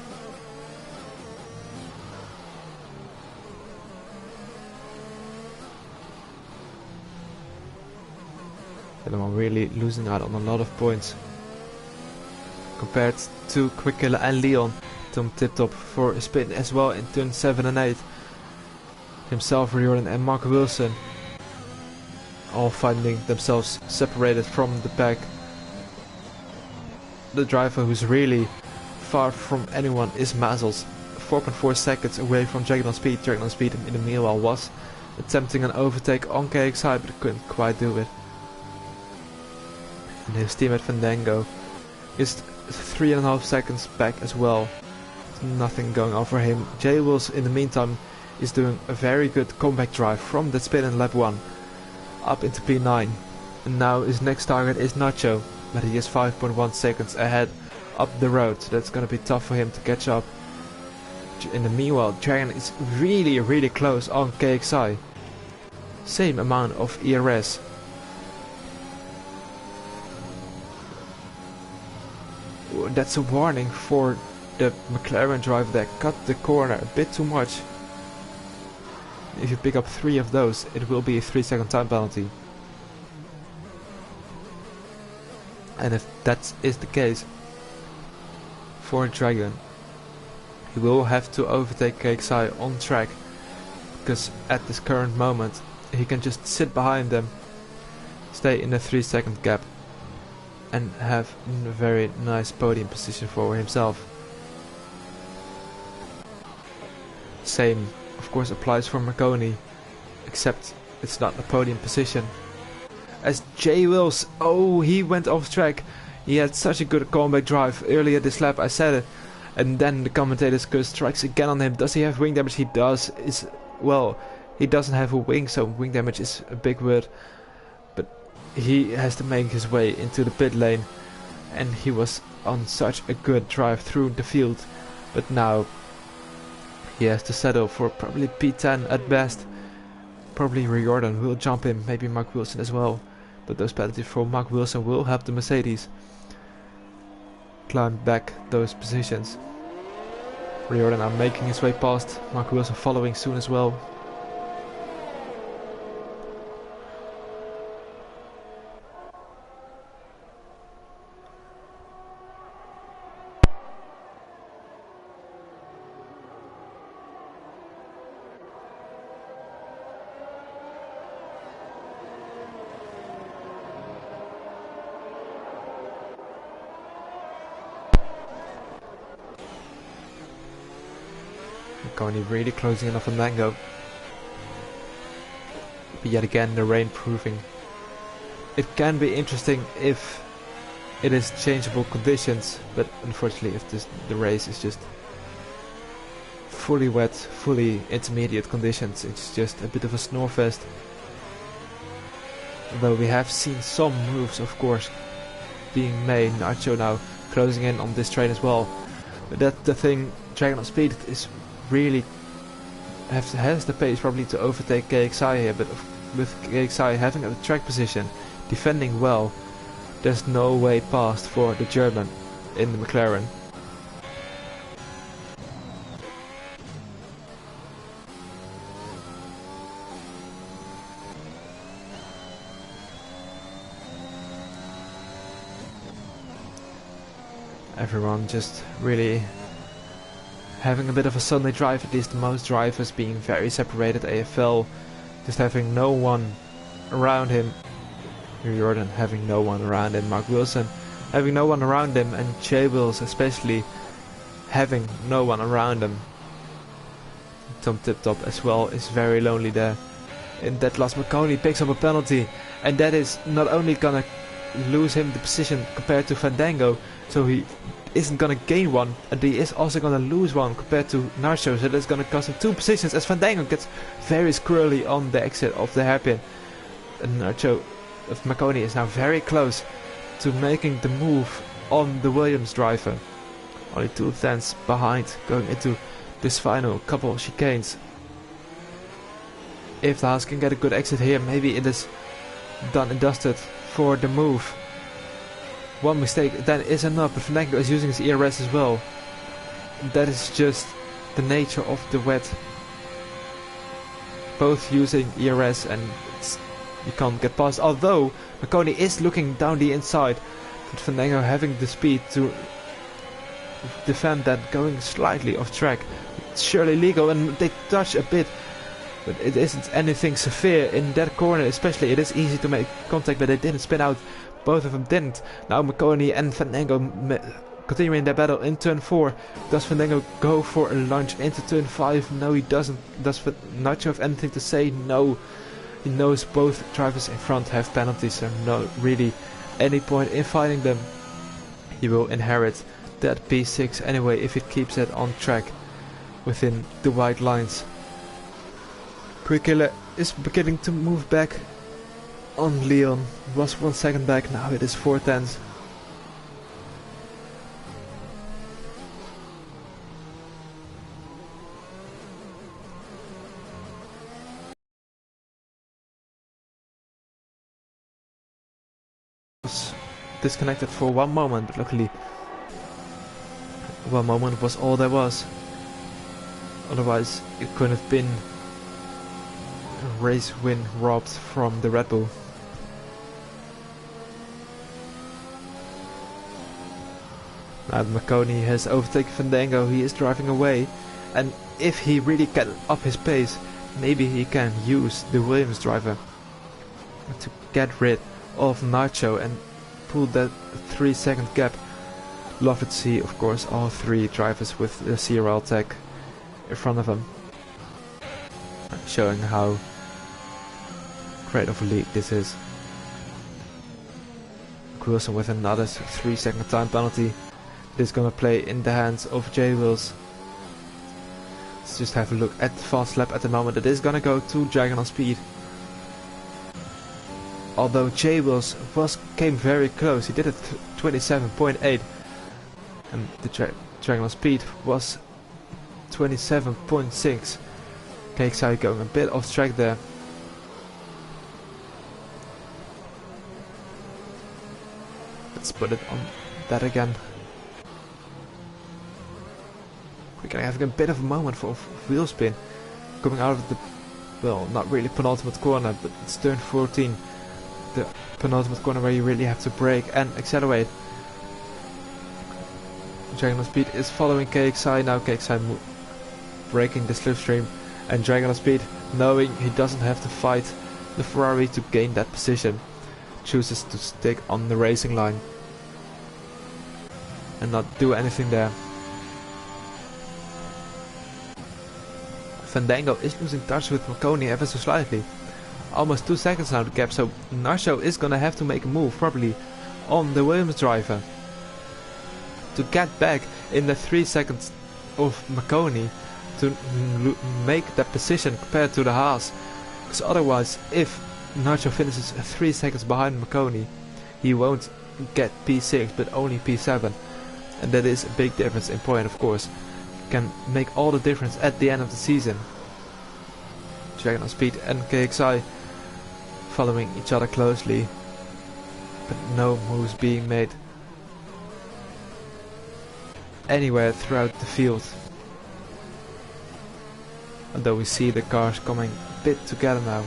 The one really losing out on a lot of points compared to Quickiller and Leon. Tom Tip-Top for a spin as well in turn 7 and 8. Himself, Riordan and Mark Wilson all finding themselves separated from the pack. The driver who's really far from anyone is Mazels, 4.4 seconds away from Dragon Speed. Dragon Speed in the meanwhile was attempting an overtake on KXI, but couldn't quite do it. And his teammate Fandango is 3.5 seconds back as well. Nothing going on for him. J Wills in the meantime is doing a very good comeback drive from that spin in lap 1 up into P9. And now his next target is Nacho, but he is 5.1 seconds ahead up the road, so that's gonna be tough for him to catch up. In the meanwhile, Dragon is really close on KXI. Same amount of ERS. That's a warning for the McLaren driver that cut the corner a bit too much. If you pick up 3 of those, it will be a 3-second time penalty. And if that is the case for Dragon, he will have to overtake KXI on track, because at this current moment he can just sit behind them, stay in a 3-second gap, and have a very nice podium position for himself. Same of course applies for Marconi, except it's not a podium position. As J Wills, oh, he went off track. He had such a good comeback drive earlier this lap, I said it. And then the commentators curse strikes again on him. Does he have wing damage? He does. Well, he doesn't have a wing, so wing damage is a big word. But he has to make his way into the pit lane. And he was on such a good drive through the field. But now he has to settle for probably P10 at best. Probably Riordan will jump in, maybe Mark Wilson as well. But those penalties for Mark Wilson will help the Mercedes climb back those positions. Riordan now making his way past, Mark Wilson following soon as well. Only really closing in on Fandango. But yet again the rain proving it can be interesting if it is changeable conditions, but unfortunately if the race is just fully wet, fully intermediate conditions, it's just a bit of a snore fest. Although we have seen some moves of course being made. Nacho now closing in on this train as well. But that's the thing, Dragon of Speed is really has the pace probably to overtake KXI here, but with KXI having a track position, defending well, there's no way past for the German in the McLaren. Everyone just really having a bit of a Sunday drive, at least most drivers being very separated. AFL just having no one around him. Jordan having no one around him. Mark Wilson having no one around him, and Jay Wills especially having no one around him. Tom Tip-Top as well is very lonely there. And that last McConey picks up a penalty, and that is not only gonna lose him the position compared to Fandango, so he isn't gonna gain one, and he is also gonna lose one compared to Nacho, so that's gonna cost him 2 positions as Fandango gets very squirrely on the exit of the hairpin. And Nacho of McConey is now very close to making the move on the Williams driver. Only 2 tenths behind going into this final couple of chicanes. If the Haas can get a good exit here, maybe it is done and dusted for the move. One mistake then is enough, but Fandango is using his ERS as well. That is just the nature of the wet. Both using ERS, and you can't get past. Although McConey is looking down the inside, but Fandango having the speed to defend that, going slightly off track. It's surely legal, and they touch a bit, but it isn't anything severe in that corner. Especially it is easy to make contact, but they didn't spin out. Both of them didn't. Now McConey and Fandango continuing their battle in turn 4. Does Fandango go for a lunge into turn 5? No, he doesn't. Does Nacho have anything to say? No. He knows both drivers in front have penalties, so no really any point in fighting them. He will inherit that P6 anyway if it keeps it on track within the white lines. Quickiller is beginning to move back on Leon. Was 1 second back, now it is 4 tenths. Was disconnected for 1 moment, but luckily 1 moment was all there was. Otherwise it could have been a race win robbed from the Red Bull. Now that McConey has overtaken Fandango, he is driving away, and if he really can up his pace, maybe he can use the Williams driver to get rid of Nacho and pull that 3 second gap. Love to see, of course, all 3 drivers with the CRL tag in front of them, showing how great of a lead this is. Mark Wilson with another 3-second time penalty. This is gonna play in the hands of J Wills. Let's just have a look at the fast lap at the moment. It is gonna go to Dragon on speed. Although J Wills came very close, he did it 27.8, and the Dragon on speed was 27.6. KXI going a bit off track there. Let's put it on that again. We're gonna have a bit of a moment for wheel spin coming out of the, well, not really penultimate corner, but it's turn 14, the penultimate corner where you really have to brake and accelerate. Dragon on speed is following KXI now. KXI breaking the slipstream, and Dragon on speed, knowing he doesn't have to fight the Ferrari to gain that position, chooses to stick on the racing line and not do anything there. Fandango is losing touch with Marconi ever so slightly. Almost 2 seconds now the gap, so Nacho is gonna have to make a move probably on the Williams driver to get back in the 3 seconds of Marconi to make that position compared to the Haas. Because otherwise, if Nacho finishes 3 seconds behind Marconi, he won't get P6 but only P7, and that is a big difference in point, of course. Can make all the difference at the end of the season. Dragon on speed and KXI following each other closely, but no moves being made anywhere throughout the field. Although we see the cars coming a bit together now.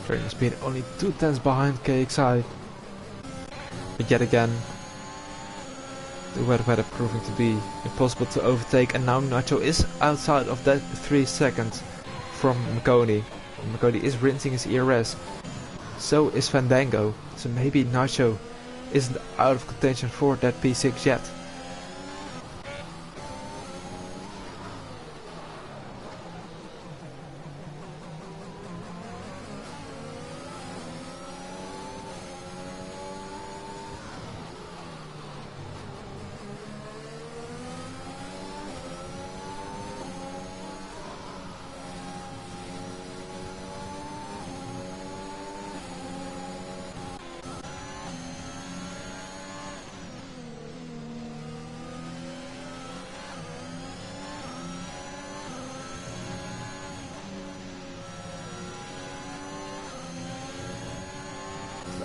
Dragon speed only 2/10 behind KXI, but yet again the weather proving to be impossible to overtake, and now Nacho is outside of that 3 seconds from Marconi. Marconi is rinsing his ERS, so is Fandango, so maybe Nacho isn't out of contention for that P6 yet.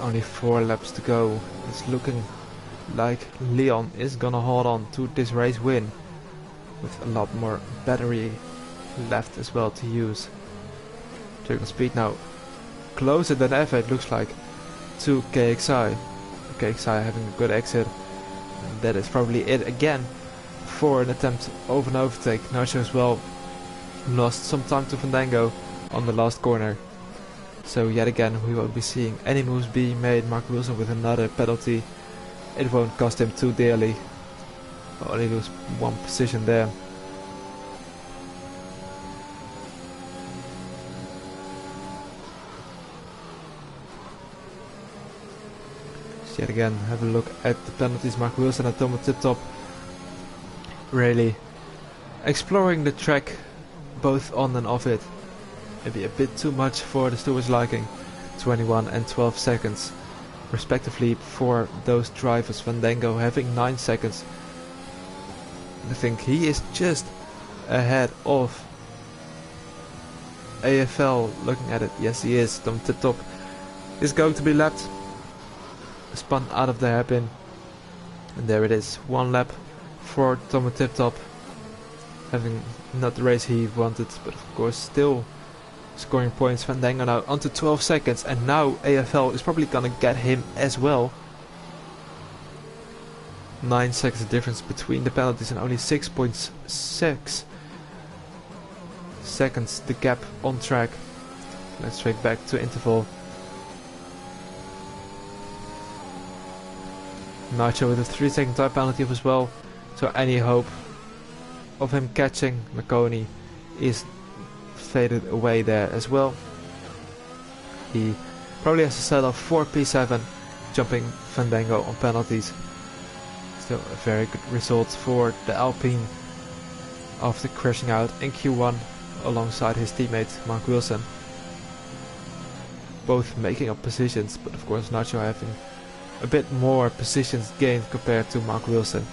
Only 4 laps to go. It's looking like Leon is gonna hold on to this race win with a lot more battery left as well to use. Dragon speed now closer than ever, it looks like, to KXI. KXI having a good exit, and that is probably it again for an attempt of an overtake. Nacho as well lost some time to Fandango on the last corner. So yet again we won't be seeing any moves being made. Mark Wilson with another penalty. It won't cost him too dearly. Only lose 1 position there. So yet again have a look at the penalties. Mark Wilson and Thomas Tip Top really exploring the track both on and off it. Maybe a bit too much for the stewards' liking. 21 and 12 seconds respectively for those drivers. Fandango having 9 seconds. I think he is just ahead of AFL looking at it. Yes, he is. Tom Tip Top is going to be lapped. Spun out of the hairpin. And there it is. 1 lap for Tom Tip Top. Having not the race he wanted, but of course still scoring points. Fandango now onto 12 seconds, and now AFL is probably gonna get him as well. 9 seconds difference between the penalties and only 6.6 seconds the gap on track. Let's straight back to interval. Nacho with a 3-second time penalty as well, so any hope of him catching Marconi is faded away there as well. He probably has to settle for P7, jumping Fandango on penalties. Still a very good result for the Alpine after crashing out in Q1 alongside his teammate Mark Wilson. Both making up positions, but of course Nacho having a bit more positions gained compared to Mark Wilson.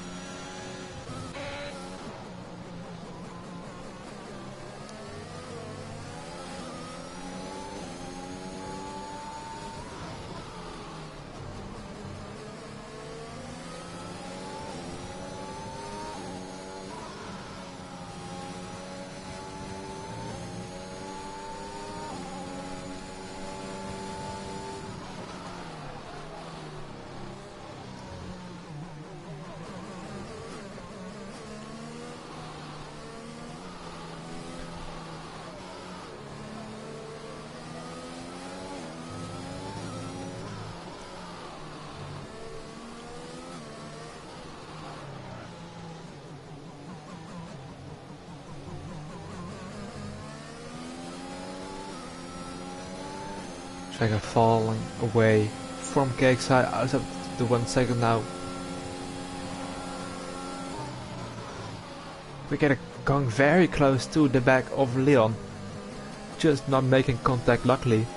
Tracker falling away from Cakeside out of the 1 second now. We get going very close to the back of Leon, just not making contact luckily.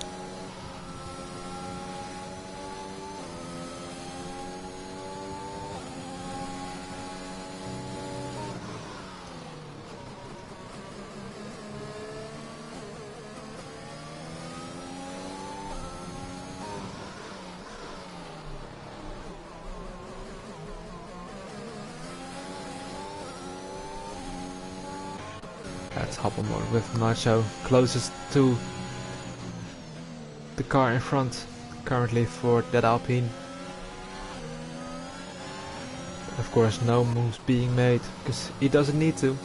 Let's hop on board with Nacho, closest to the car in front currently for that Alpine. But of course no moves being made because he doesn't need to.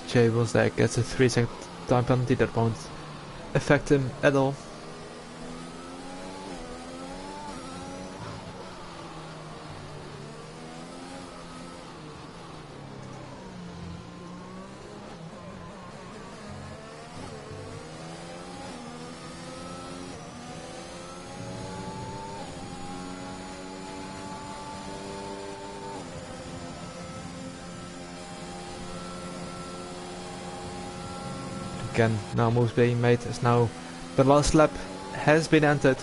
Jables there gets a 3-second time penalty that won't affect him at all. Again, no moves being made as now the last lap has been entered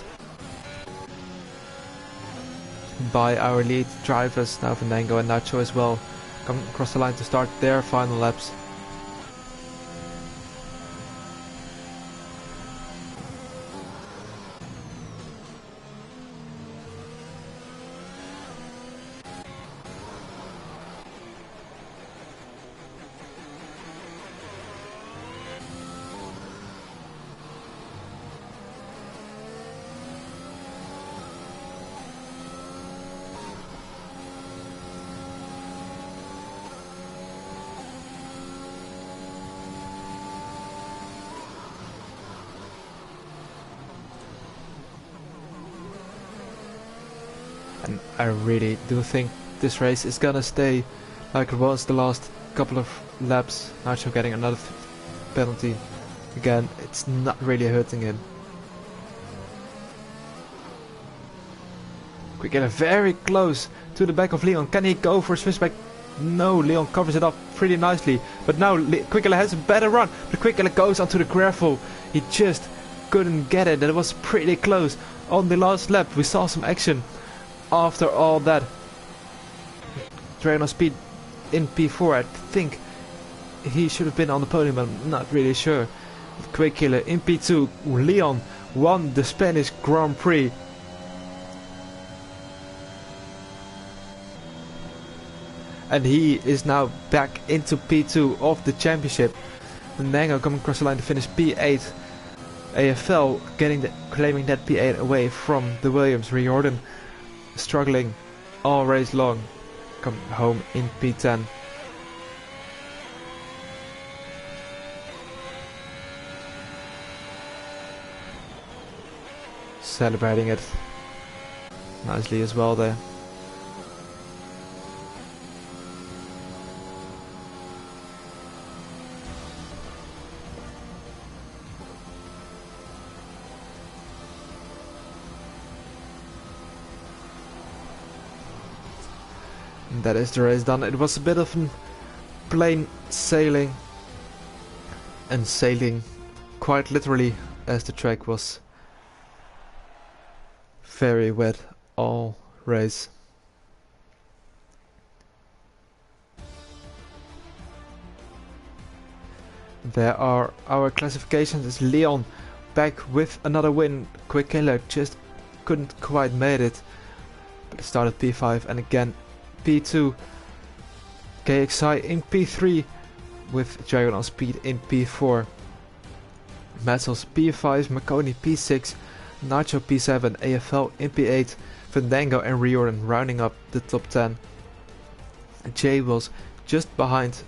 by our lead drivers, now Fandango and Nacho as well, coming across the line to start their final laps. And I really do think this race is gonna stay like it was the last couple of laps. Nacho getting another penalty. Again, it's not really hurting him. We get very close to the back of Leon. Can he go for a switchback? No, Leon covers it up pretty nicely. But now Quickler has a better run. But Quickler goes onto the gravel. He just couldn't get it. That was pretty close. On the last lap, we saw some action. After all that, Dragon speed in P4, I think he should have been on the podium, but I'm not really sure. Quick Killer in P2, Leon won the Spanish Grand Prix. and he is now back into P2 of the championship. Nango coming across the line to finish P8. AFL claiming that P8 away from the Williams. Riordan struggling all race long, come home in P10. Celebrating it nicely as well there. And that is the race done. It was a bit of plain sailing, and sailing quite literally, as the track was very wet all race. There are our classifications. Is Leon back with another win. Quick Killer just couldn't quite made it, but it started P5 and again P2. KXI in P3 with Dragon on speed in P4. Metzels P5, Marconi P6, Nacho P7, AFL in P8, Fandango and Riordan rounding up the top 10. Jay was just behind,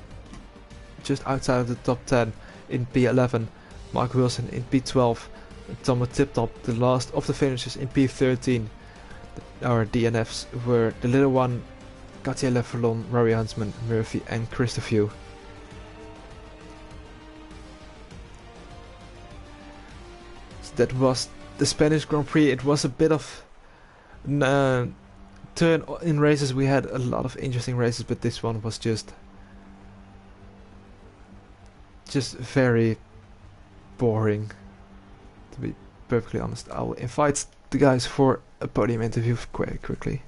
just outside of the top 10 in P11. Mark Wilson in P12. Tomo Tip Top, the last of the finishers, in P13. Our DNFs were the little one, Katia Leverlon, Rory Huntsman, Murphy and Christopher. So that was the Spanish Grand Prix. It was a bit of turn in races. We had a lot of interesting races, but this one was just very boring, to be perfectly honest. I will invite the guys for a podium interview quite quickly.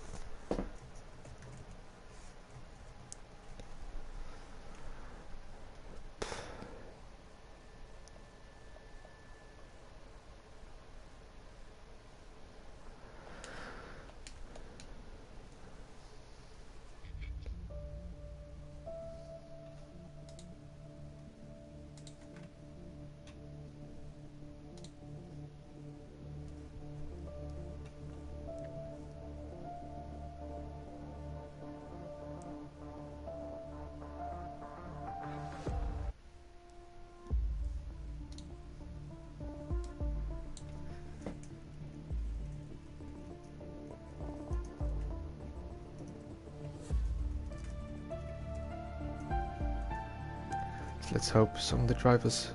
Let's hope some of the drivers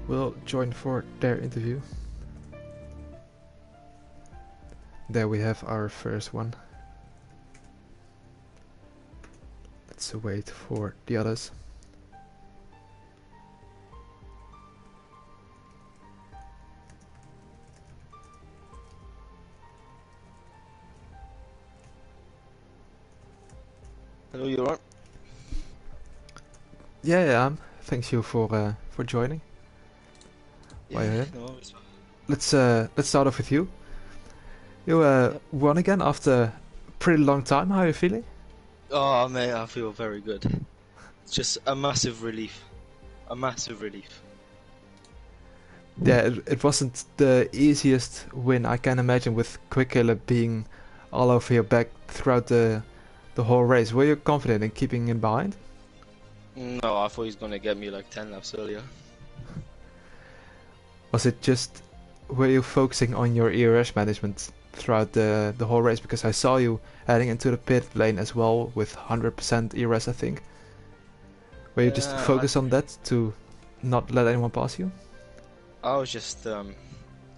will join for their interview. There we have our first one. Let's wait for the others. Hello, you alright? Yeah, I am. Thanks you for joining. Yeah, no, Let's start off with you. You won again after a pretty long time. How are you feeling? oh mate, I feel very good. It's just a massive relief. A massive relief. Yeah, it wasn't the easiest win I can imagine, with Quick Killer being all over your back throughout the whole race. Were you confident in keeping him behind? No, I thought he was gonna get me like 10 laps earlier. Was it just, were you focusing on your ERS management throughout the whole race? Because I saw you heading into the pit lane as well with 100% ERS, I think. Were you just focused on that to not let anyone pass you? I was just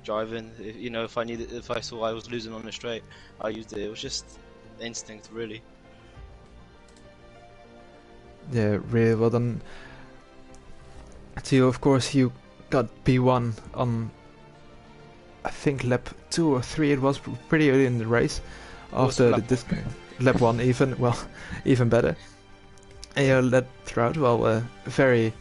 driving. You know, if I saw I was losing on the straight, I used it. It was just instinct, really. Yeah, really well done. To you, of course, you got P1 on, I think, lap 2 or 3. It was pretty early in the race. After lap 1 even, well, even better. And you led throughout. Well, very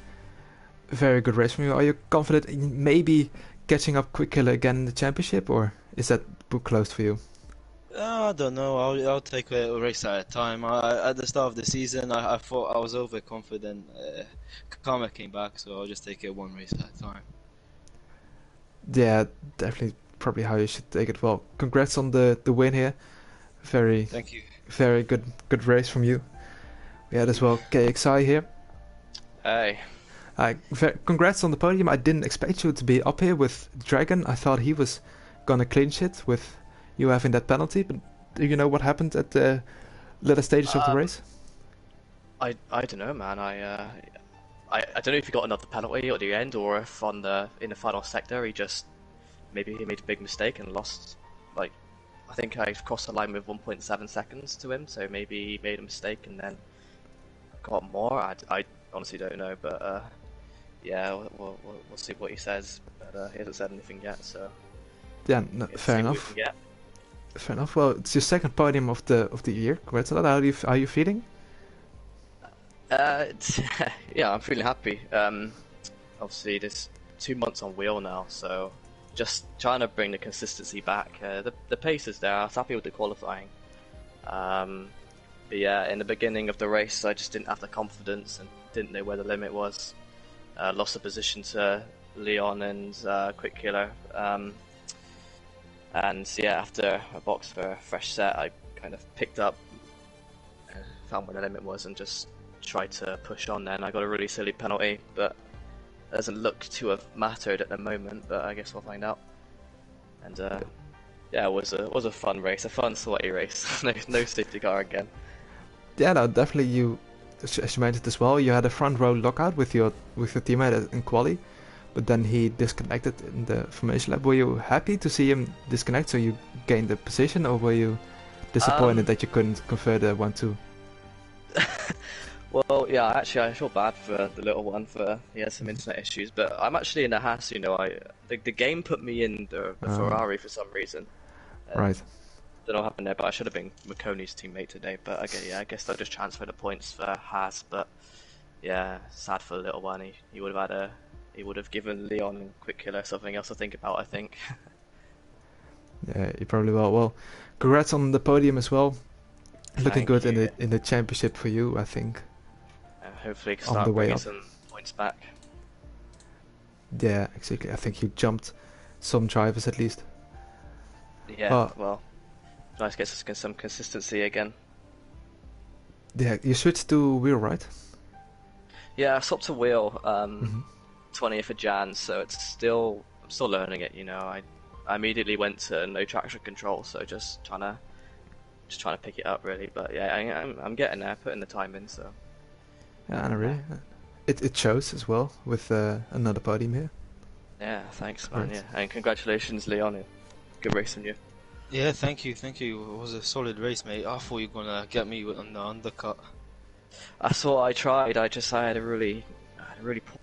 good race from you. Are you confident in maybe catching up Quick Killer again in the championship, or is that book closed for you? I don't know. I'll take a race at a time. At the start of the season, I thought I was overconfident. Karma came back, so I'll just take it one race at a time. Yeah, definitely, probably how you should take it. Well, congrats on the win here. Very Thank you. very good race from you. We had as well KXI here. Hey. Congrats on the podium. I didn't expect you to be up here with Dragon. I thought he was gonna clinch it with you having that penalty. But do you know what happened at the later stages of the race? I don't know, man. I don't know if he got another penalty at the end, or if in the final sector he made a big mistake and lost. Like, I think I crossed the line with 1.7 seconds to him, so maybe he made a mistake and then got more. I honestly don't know, but yeah, we'll see what he says. But he hasn't said anything yet, so Yeah, no, fair enough. Fair enough. Well, it's your second podium of the year. Congrats on that. How are you feeling? Yeah, I'm feeling happy. Obviously, there's 2 months on wheel now, so just trying to bring the consistency back. The pace is there. I was happy with the qualifying. But yeah, in the beginning of the race, I just didn't have the confidence and didn't know where the limit was. Lost the position to Leon and Quick Killer. And yeah, after a box for a fresh set, I kind of picked up, found where the limit was, and just tried to push on. Then I got a really silly penalty, but it doesn't look to have mattered at the moment. But I guess we'll find out. And yeah, it was a fun race, a fun sweaty race. no safety car again. Yeah, no, definitely. You, as you mentioned as well, you had a front row lockout with your teammate in quali, but then he disconnected in the formation lap. Were you happy to see him disconnect so you gained the position, or were you disappointed that you couldn't convert the 1-2? Well, yeah, actually, I feel bad for the little one. He has some internet issues, but I'm actually in the Haas. You know, the game put me in the Ferrari for some reason. Right. Don't know what happened there, but I should have been McConey's teammate today. But I guess they'll just transfer the points for Haas. But yeah, sad for the little one. He would have given Leon and Quick Killer something else to think about, I think. Yeah, you probably will. Well, congrats on the podium as well. Looking good in the championship for you, I think. Hopefully, can start bringing some points back. Yeah, exactly. I think you jumped some drivers at least. Yeah, well, nice to get some consistency again. Yeah, you switched to wheel, right? Yeah, I swapped to wheel 20th of Jan, so I'm still learning it. You know, I immediately went to no traction control, so just trying to pick it up really. But yeah, I'm getting there, putting the time in. So yeah, and really, it shows as well with another podium here. Yeah, thanks, man. Right. Yeah, and congratulations, Leon. Good race from you. Yeah, thank you. It was a solid race, mate. I thought you were gonna get me on the undercut. That's what I tried. I had a really poor